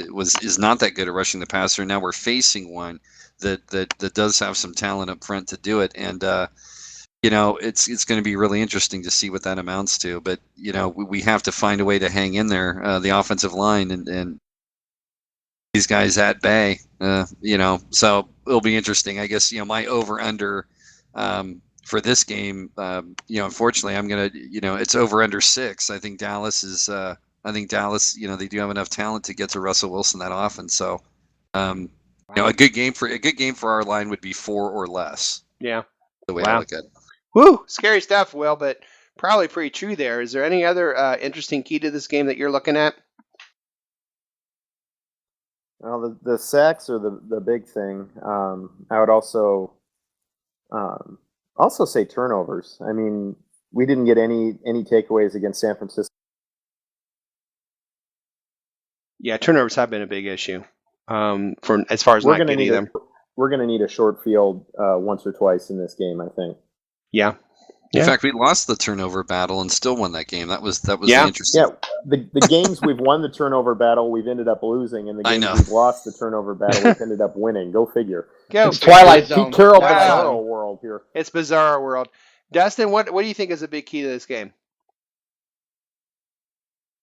not that good at rushing the passer. Now we're facing one that does have some talent up front to do it, and it's going to be really interesting to see what that amounts to. But we have to find a way to hang in there, the offensive line and these guys at bay. So it'll be interesting. I guess my over under for this game. Unfortunately, I'm gonna. It's over under 6. I think Dallas is. They do have enough talent to get to Russell Wilson that often. So, a good game for our line would be 4 or less. Yeah. The way I look at it. Woo, scary stuff, Will, but probably pretty true there. Is there any other interesting key to this game that you're looking at? Well, the sacks are the big thing. I would also say turnovers. I mean, we didn't get any takeaways against San Francisco. Yeah, turnovers have been a big issue for as far as not getting them. We're going to need a short field once or twice in this game, I think. Yeah. In fact, we lost the turnover battle and still won that game. That was interesting. Yeah, the games we've won the turnover battle, we've ended up losing, and the games we've lost the turnover battle, we've ended up winning. Go figure. It's Twilight Zone. Terrible bizarro world here. It's bizarre world. Dustin, what do you think is a big key to this game?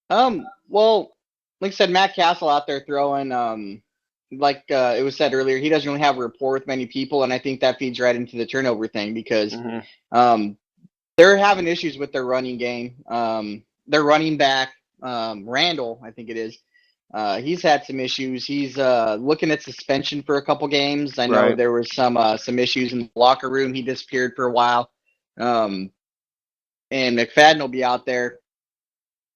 Well, like I said, Matt Castle out there throwing, it was said earlier, he doesn't really have a rapport with many people, and I think that feeds right into the turnover thing because they're having issues with their running game. Their running back, Randall, I think it is, he's had some issues. He's looking at suspension for a couple games. I know there was some issues in the locker room. He disappeared for a while. And McFadden will be out there.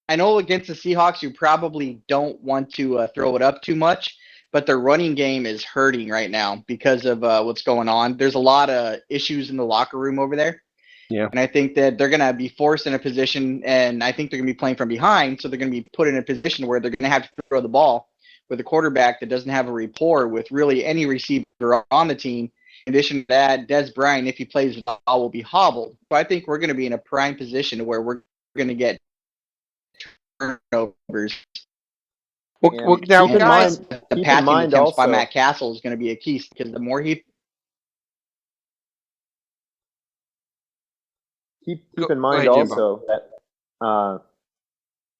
I know against the Seahawks, you probably don't want to throw it up too much, but their running game is hurting right now because of what's going on. There's a lot of issues in the locker room over there. Yeah. And I think that they're going to be forced in a position, and I think they're going to be playing from behind, so they're going to be put in a position where they're going to have to throw the ball with a quarterback that doesn't have a rapport with really any receiver on the team. In addition to that, Des Bryant, if he plays the ball, will be hobbled. So I think we're going to be in a prime position where we're going to get turnovers. Well, now, guys, the passing attempts by Matt Castle is going to be a key because the more he keep in mind also that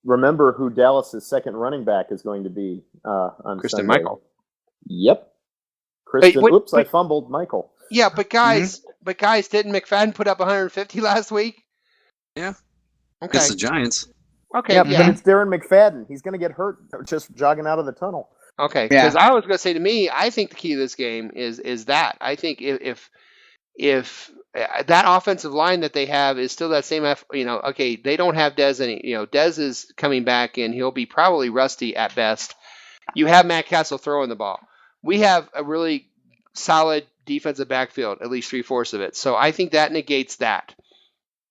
remember who Dallas's second running back is going to be on Christian Sunday. Michael. Yep. Christian. Wait, I fumbled Michael. Yeah, but guys, didn't McFadden put up 150 last week? Yeah. Okay. It's the Giants. Okay. Yeah, but it's Darren McFadden. He's going to get hurt just jogging out of the tunnel. Okay. Because I was going to say, to me, I think the key to this game is that. I think if that offensive line that they have is still that same, okay, they don't have Dez Dez is coming back and he'll be probably rusty at best. You have Matt Castle throwing the ball. We have a really solid defensive backfield, at least 3/4 of it. So I think that negates that.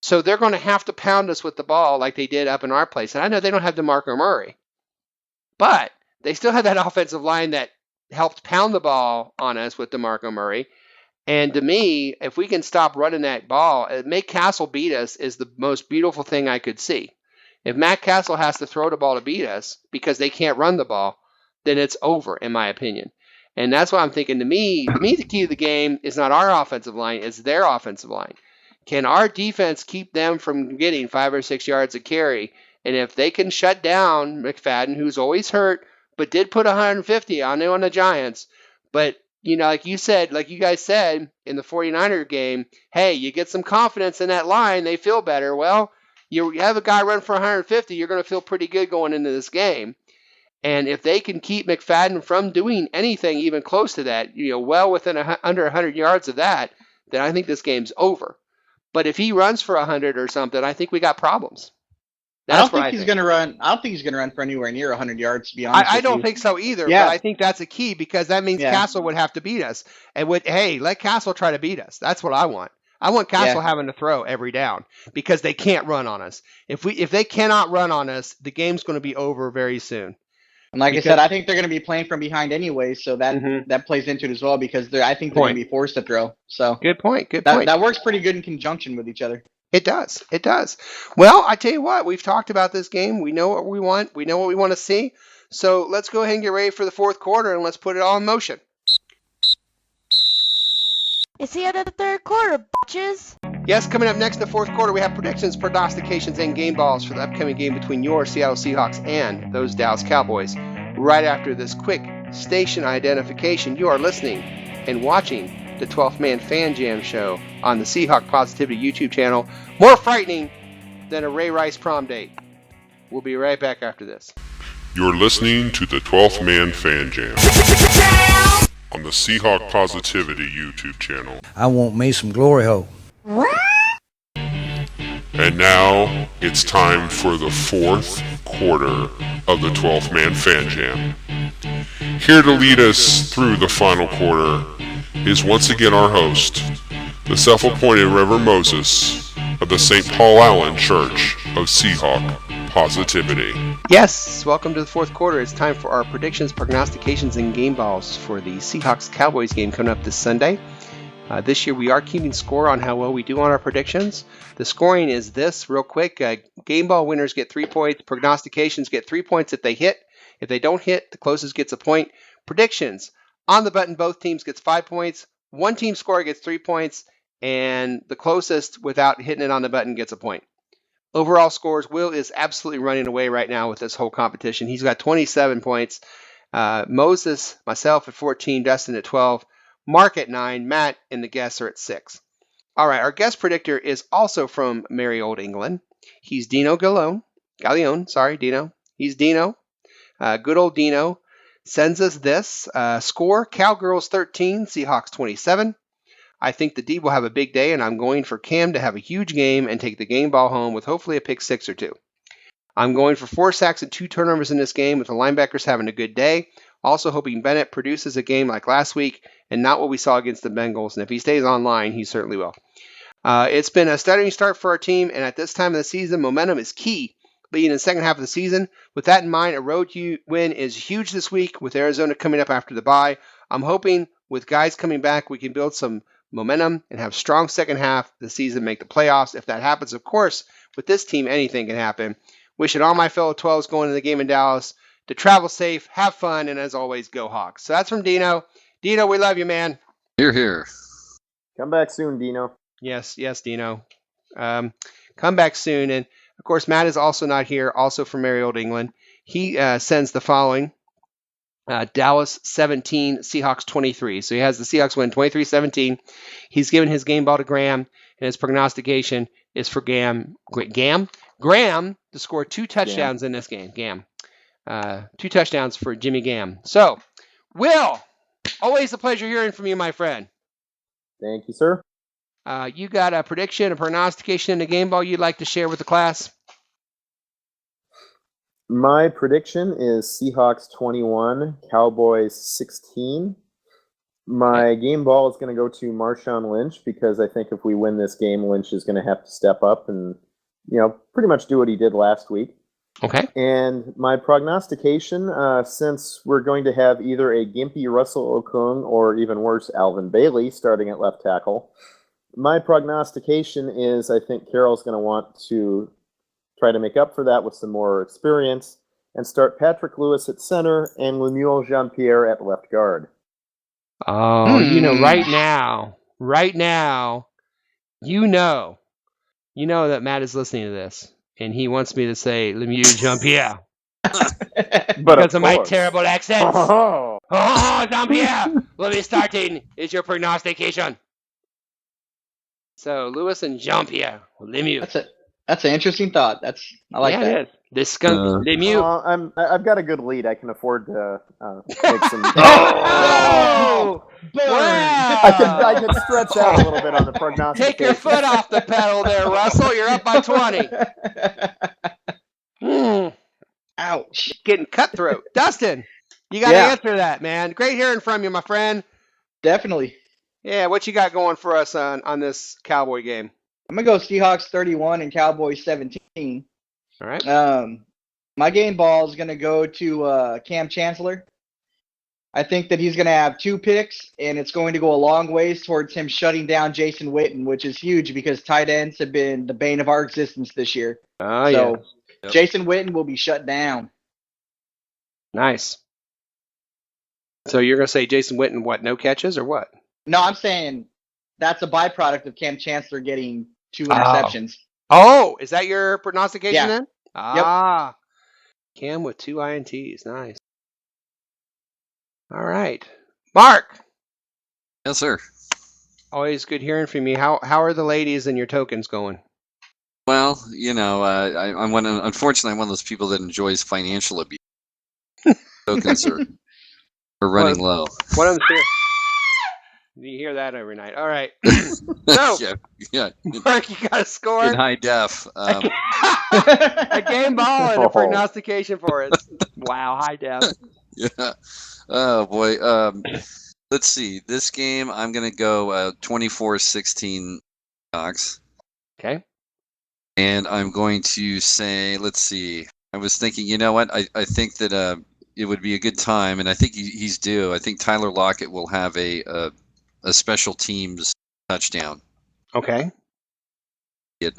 So they're going to have to pound us with the ball like they did up in our place. And I know they don't have DeMarco Murray, but they still have that offensive line that helped pound the ball on us with DeMarco Murray. And to me, if we can stop running that ball, make Castle beat us is the most beautiful thing I could see. If Matt Castle has to throw the ball to beat us because they can't run the ball, then it's over, in my opinion. And that's what I'm thinking. To me, the key to the game is not our offensive line, it's their offensive line. Can our defense keep them from getting 5 or 6 yards of carry? And if they can shut down McFadden, who's always hurt, but did put 150 on the Giants, but like you guys said in the 49er game, hey, you get some confidence in that line, they feel better. Well, you have a guy run for 150, you're going to feel pretty good going into this game. And if they can keep McFadden from doing anything even close to that, well within under 100 yards of that, then I think this game's over. But if he runs for 100 or something, I think we got problems. I don't think he's going to run. I don't think he's going to run for anywhere near 100 yards. To be honest, I don't think so either. Yeah. But I think that's a key because that means Castle would have to beat us. And let Castle try to beat us. That's what I want. I want Castle having to throw every down because they can't run on us. If they cannot run on us, the game's going to be over very soon. And like I said, I think they're going to be playing from behind anyway, so that plays into it as well because I think they're going to be forced to throw. So good point. Good point. That works pretty good in conjunction with each other. It does. It does. Well, I tell you what, we've talked about this game. We know what we want. We know what we want to see. So let's go ahead and get ready for the fourth quarter, and let's put it all in motion. It's the end of the third quarter, bitches. Yes, coming up next in the fourth quarter, we have predictions, prognostications, and game balls for the upcoming game between your Seattle Seahawks and those Dallas Cowboys. Right after this quick station identification, you are listening and watching the 12th Man Fan Jam show on the Seahawk Positivity YouTube channel. More frightening than a Ray Rice prom date. We'll be right back after this. You're listening to the 12th Man Fan Jam on the Seahawk Positivity YouTube channel. I want me some glory hole. And now it's time for the fourth quarter of the 12th Man Fan Jam. Here to lead us through the final quarter is once again our host, the self-appointed Reverend Moses of the St. Paul Allen Church of Seahawk Positivity. Yes, welcome to the fourth quarter. It's time for our predictions, prognostications, and game balls for the Seahawks-Cowboys game coming up this Sunday. This year we are keeping score on how well we do on our predictions. The scoring is this, real quick. Game ball winners get 3 points. Prognostications get 3 points if they hit. If they don't hit, the closest gets a point. Predictions, on the button, both teams gets 5 points. One team scorer gets 3 points. And the closest without hitting it on the button gets a point. Overall scores, Will is absolutely running away right now with this whole competition. He's got 27 points. Moses, myself at 14, Dustin at 12. Mark at 9, Matt and the guests are at 6. All right, our guest predictor is also from merry old England. He's Dino Gallione. Dino. He's Dino. Good old Dino sends us this. Score, Cowgirls 13, Seahawks 27. I think the D will have a big day, and I'm going for Cam to have a huge game and take the game ball home with hopefully a pick 6 or 2. I'm going for 4 sacks and 2 turnovers in this game with the linebackers having a good day. Also hoping Bennett produces a game like last week and not what we saw against the Bengals. And if he stays online, he certainly will. It's been a stuttering start for our team, and at this time of the season, momentum is key leading in the second half of the season. With that in mind, a road win is huge this week with Arizona coming up after the bye. I'm hoping with guys coming back, we can build some momentum and have strong second half of the season, make the playoffs. If that happens, of course, with this team, anything can happen. Wishing all my fellow 12s going to the game in Dallas to travel safe, have fun, and as always, go Hawks. So that's from Dino. Dino, we love you, man. Hear, hear. Come back soon, Dino. Yes, Dino. Come back soon. And, of course, Matt is also not here, also from merry old England. He sends the following. Dallas 17, Seahawks 23. So he has the Seahawks win 23-17. He's given his game ball to Graham, and his prognostication is for Graham to score 2 touchdowns in this game. 2 touchdowns for Jimmy Graham. So, Will, always a pleasure hearing from you, my friend. Thank you, sir. You got a prediction, a prognostication, and a game ball you'd like to share with the class? My prediction is Seahawks 21, Cowboys 16. My game ball is going to go to Marshawn Lynch because I think if we win this game, Lynch is going to have to step up and, pretty much do what he did last week. Okay. And my prognostication, since we're going to have either a gimpy Russell Okung or even worse, Alvin Bailey starting at left tackle, my prognostication is I think Carroll's going to want to try to make up for that with some more experience and start Patrick Lewis at center and Lemuel Jean-Pierre at left guard. Oh, right now, that Matt is listening to this. And he wants me to say Lemuel Jean-Pierre. Because of my terrible accents. Oh, Jean-Pierre will be starting is your prognostication. So, Lewis and Jean-Pierre. Lemuel. That's an interesting thought. I like that. It is. This skunk, Lemieux. I've got a good lead. I can afford to make some. Oh! Wow! I can stretch out a little bit on the prognostication. Take your foot off the pedal there, Russell. You're up by 20. Ouch. Getting cutthroat. Dustin, you got to answer that, man. Great hearing from you, my friend. Definitely. Yeah, what you got going for us on this Cowboy game? I'm going to go Seahawks 31 and Cowboys 17. All right. My game ball is going to go to Cam Chancellor. I think that he's going to have 2 picks, and it's going to go a long ways towards him shutting down Jason Witten, which is huge because tight ends have been the bane of our existence this year. Yep. Jason Witten will be shut down. Nice. So you're going to say Jason Witten, what, no catches or what? No, I'm saying that's a byproduct of Cam Chancellor getting 2 interceptions. Oh, is that your prognostication then? Yep. Cam with 2 INTs. Nice. All right. Mark. Yes, sir. Always good hearing from you. How are the ladies and your tokens going? Well, unfortunately, I'm one of those people that enjoys financial abuse. Tokens are running low. One of them here. You hear that every night. All right. So, yeah. Mark, you got a score? In high def. A game ball and a prognostication for us. Wow, high def. Yeah. Oh, boy. Let's see. This game, I'm going to go 24-16 Seahawks. Okay. And I'm going to say, let's see. I was thinking, you know what? I think that it would be a good time, and I think he's due. I think Tyler Lockett will have a special teams touchdown. Okay. Get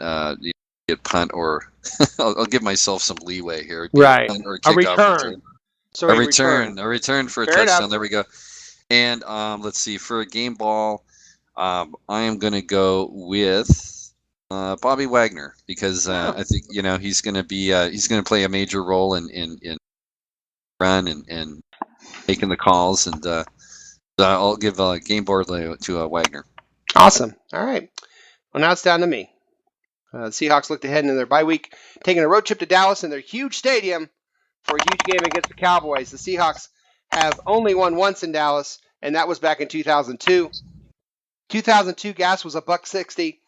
punt or I'll give myself some leeway here. Right. Or a return. So a return for a touchdown. Enough. There we go. And let's see, for a game ball, I am going to go with Bobby Wagner because I think he's going to be he's going to play a major role in run and making the calls, and I'll give a game board to Wagner. Awesome. All right. Well, now it's down to me. The Seahawks looked ahead in their bye week, taking a road trip to Dallas in their huge stadium for a huge game against the Cowboys. The Seahawks have only won once in Dallas, and that was back in 2002. 2002 gas was $1.60.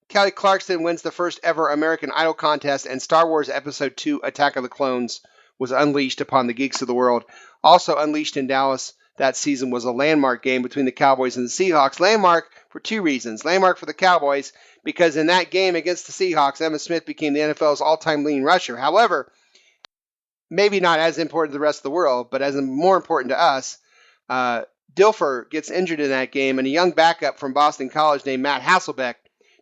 Kelly Clarkson wins the first ever American Idol contest, and Star Wars Episode 2 Attack of the Clones was unleashed upon the geeks of the world. Also unleashed in Dallas that season was a landmark game between the Cowboys and the Seahawks. Landmark for 2 reasons. Landmark for the Cowboys because in that game against the Seahawks, Emmitt Smith became the NFL's all-time leading rusher. However, maybe not as important to the rest of the world, but as more important to us, Dilfer gets injured in that game, and a young backup from Boston College named Matt Hasselbeck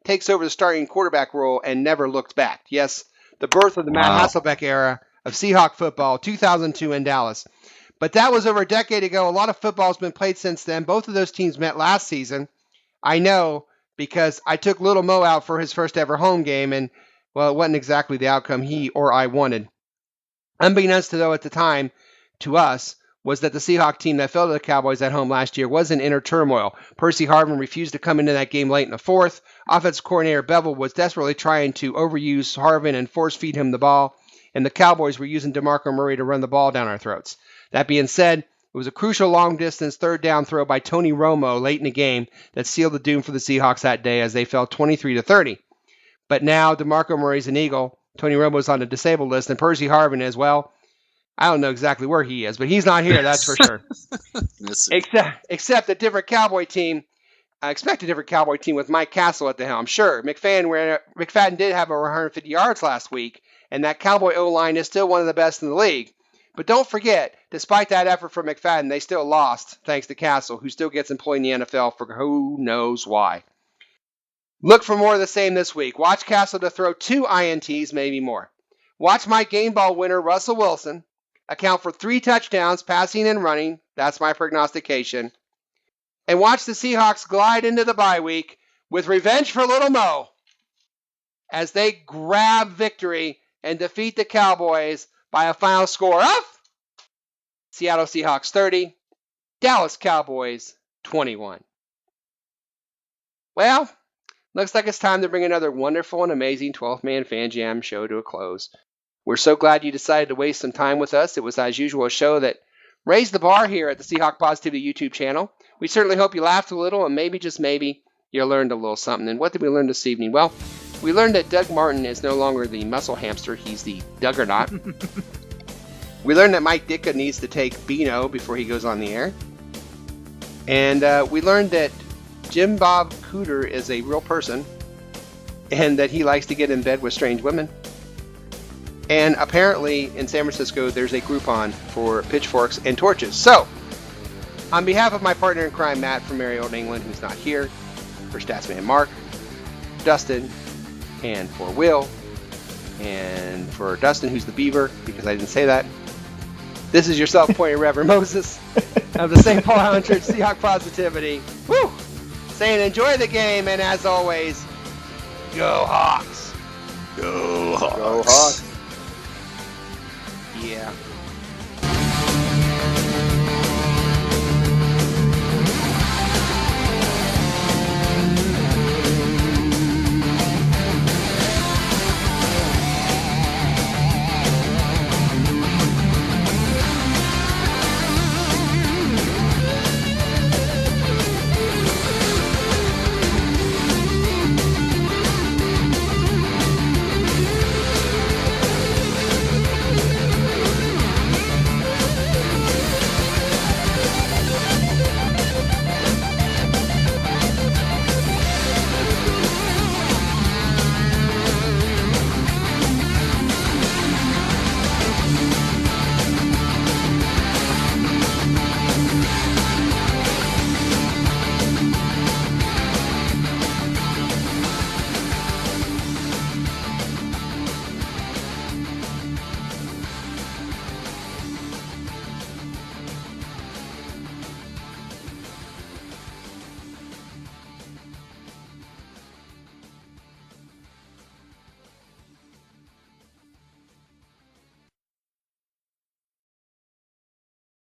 takes over the starting quarterback role and never looked back. Yes, the birth of the Matt Hasselbeck era of Seahawk football, 2002 in Dallas. But that was over a decade ago. A lot of football has been played since then. Both of those teams met last season. I know because I took Little Mo out for his first ever home game, and, well, it wasn't exactly the outcome he or I wanted. Unbeknownst to, though, at the time, to us, was that the Seahawk team that fell to the Cowboys at home last year was in inner turmoil. Percy Harvin refused to come into that game late in the fourth. Offensive coordinator Bevel was desperately trying to overuse Harvin and force-feed him the ball, and the Cowboys were using DeMarco Murray to run the ball down our throats. That being said, it was a crucial long-distance third-down throw by Tony Romo late in the game that sealed the doom for the Seahawks that day as they fell 23-30. But now DeMarco Murray's an Eagle. Tony Romo's on the disabled list, and Percy Harvin as well. I don't know exactly where he is, but he's not here, that's for sure. Except a different Cowboy team. I expect a different Cowboy team with Mike Castle at the helm. Sure, McFadden did have over 150 yards last week, and that Cowboy O-line is still one of the best in the league. But don't forget, despite that effort from McFadden, they still lost, thanks to Castle, who still gets employed in the NFL for who knows why. Look for more of the same this week. Watch Castle to throw 2 INTs, maybe more. Watch my game ball winner, Russell Wilson, account for 3 touchdowns, passing and running. That's my prognostication. And watch the Seahawks glide into the bye week with revenge for Little Mo as they grab victory and defeat the Cowboys by a final score of Seattle Seahawks 30, Dallas Cowboys 21. Well, looks like it's time to bring another wonderful and amazing 12-Man Fan Jam show to a close. We're so glad you decided to waste some time with us. It was, as usual, a show that raised the bar here at the Seahawk Positivity YouTube channel. We certainly hope you laughed a little, and maybe, just maybe, you learned a little something. And what did we learn this evening? Well, we learned that Doug Martin is no longer the muscle hamster. He's the Duggernaut. We learned that Mike Ditka needs to take Beano before he goes on the air. And we learned that Jim Bob Cooter is a real person and that he likes to get in bed with strange women. And apparently in San Francisco there's a Groupon for pitchforks and torches. So, on behalf of my partner in crime, Matt from Merry Old England, who's not here, for Statsman Mark, Dustin, and for Will, and for Dustin, who's the beaver, because I didn't say that, this is your self-appointed Reverend Moses of the St. Paul Island Church Seahawk Positivity. Woo! Saying enjoy the game, and as always, go Hawks! Go Hawks! Go Hawks! Yeah.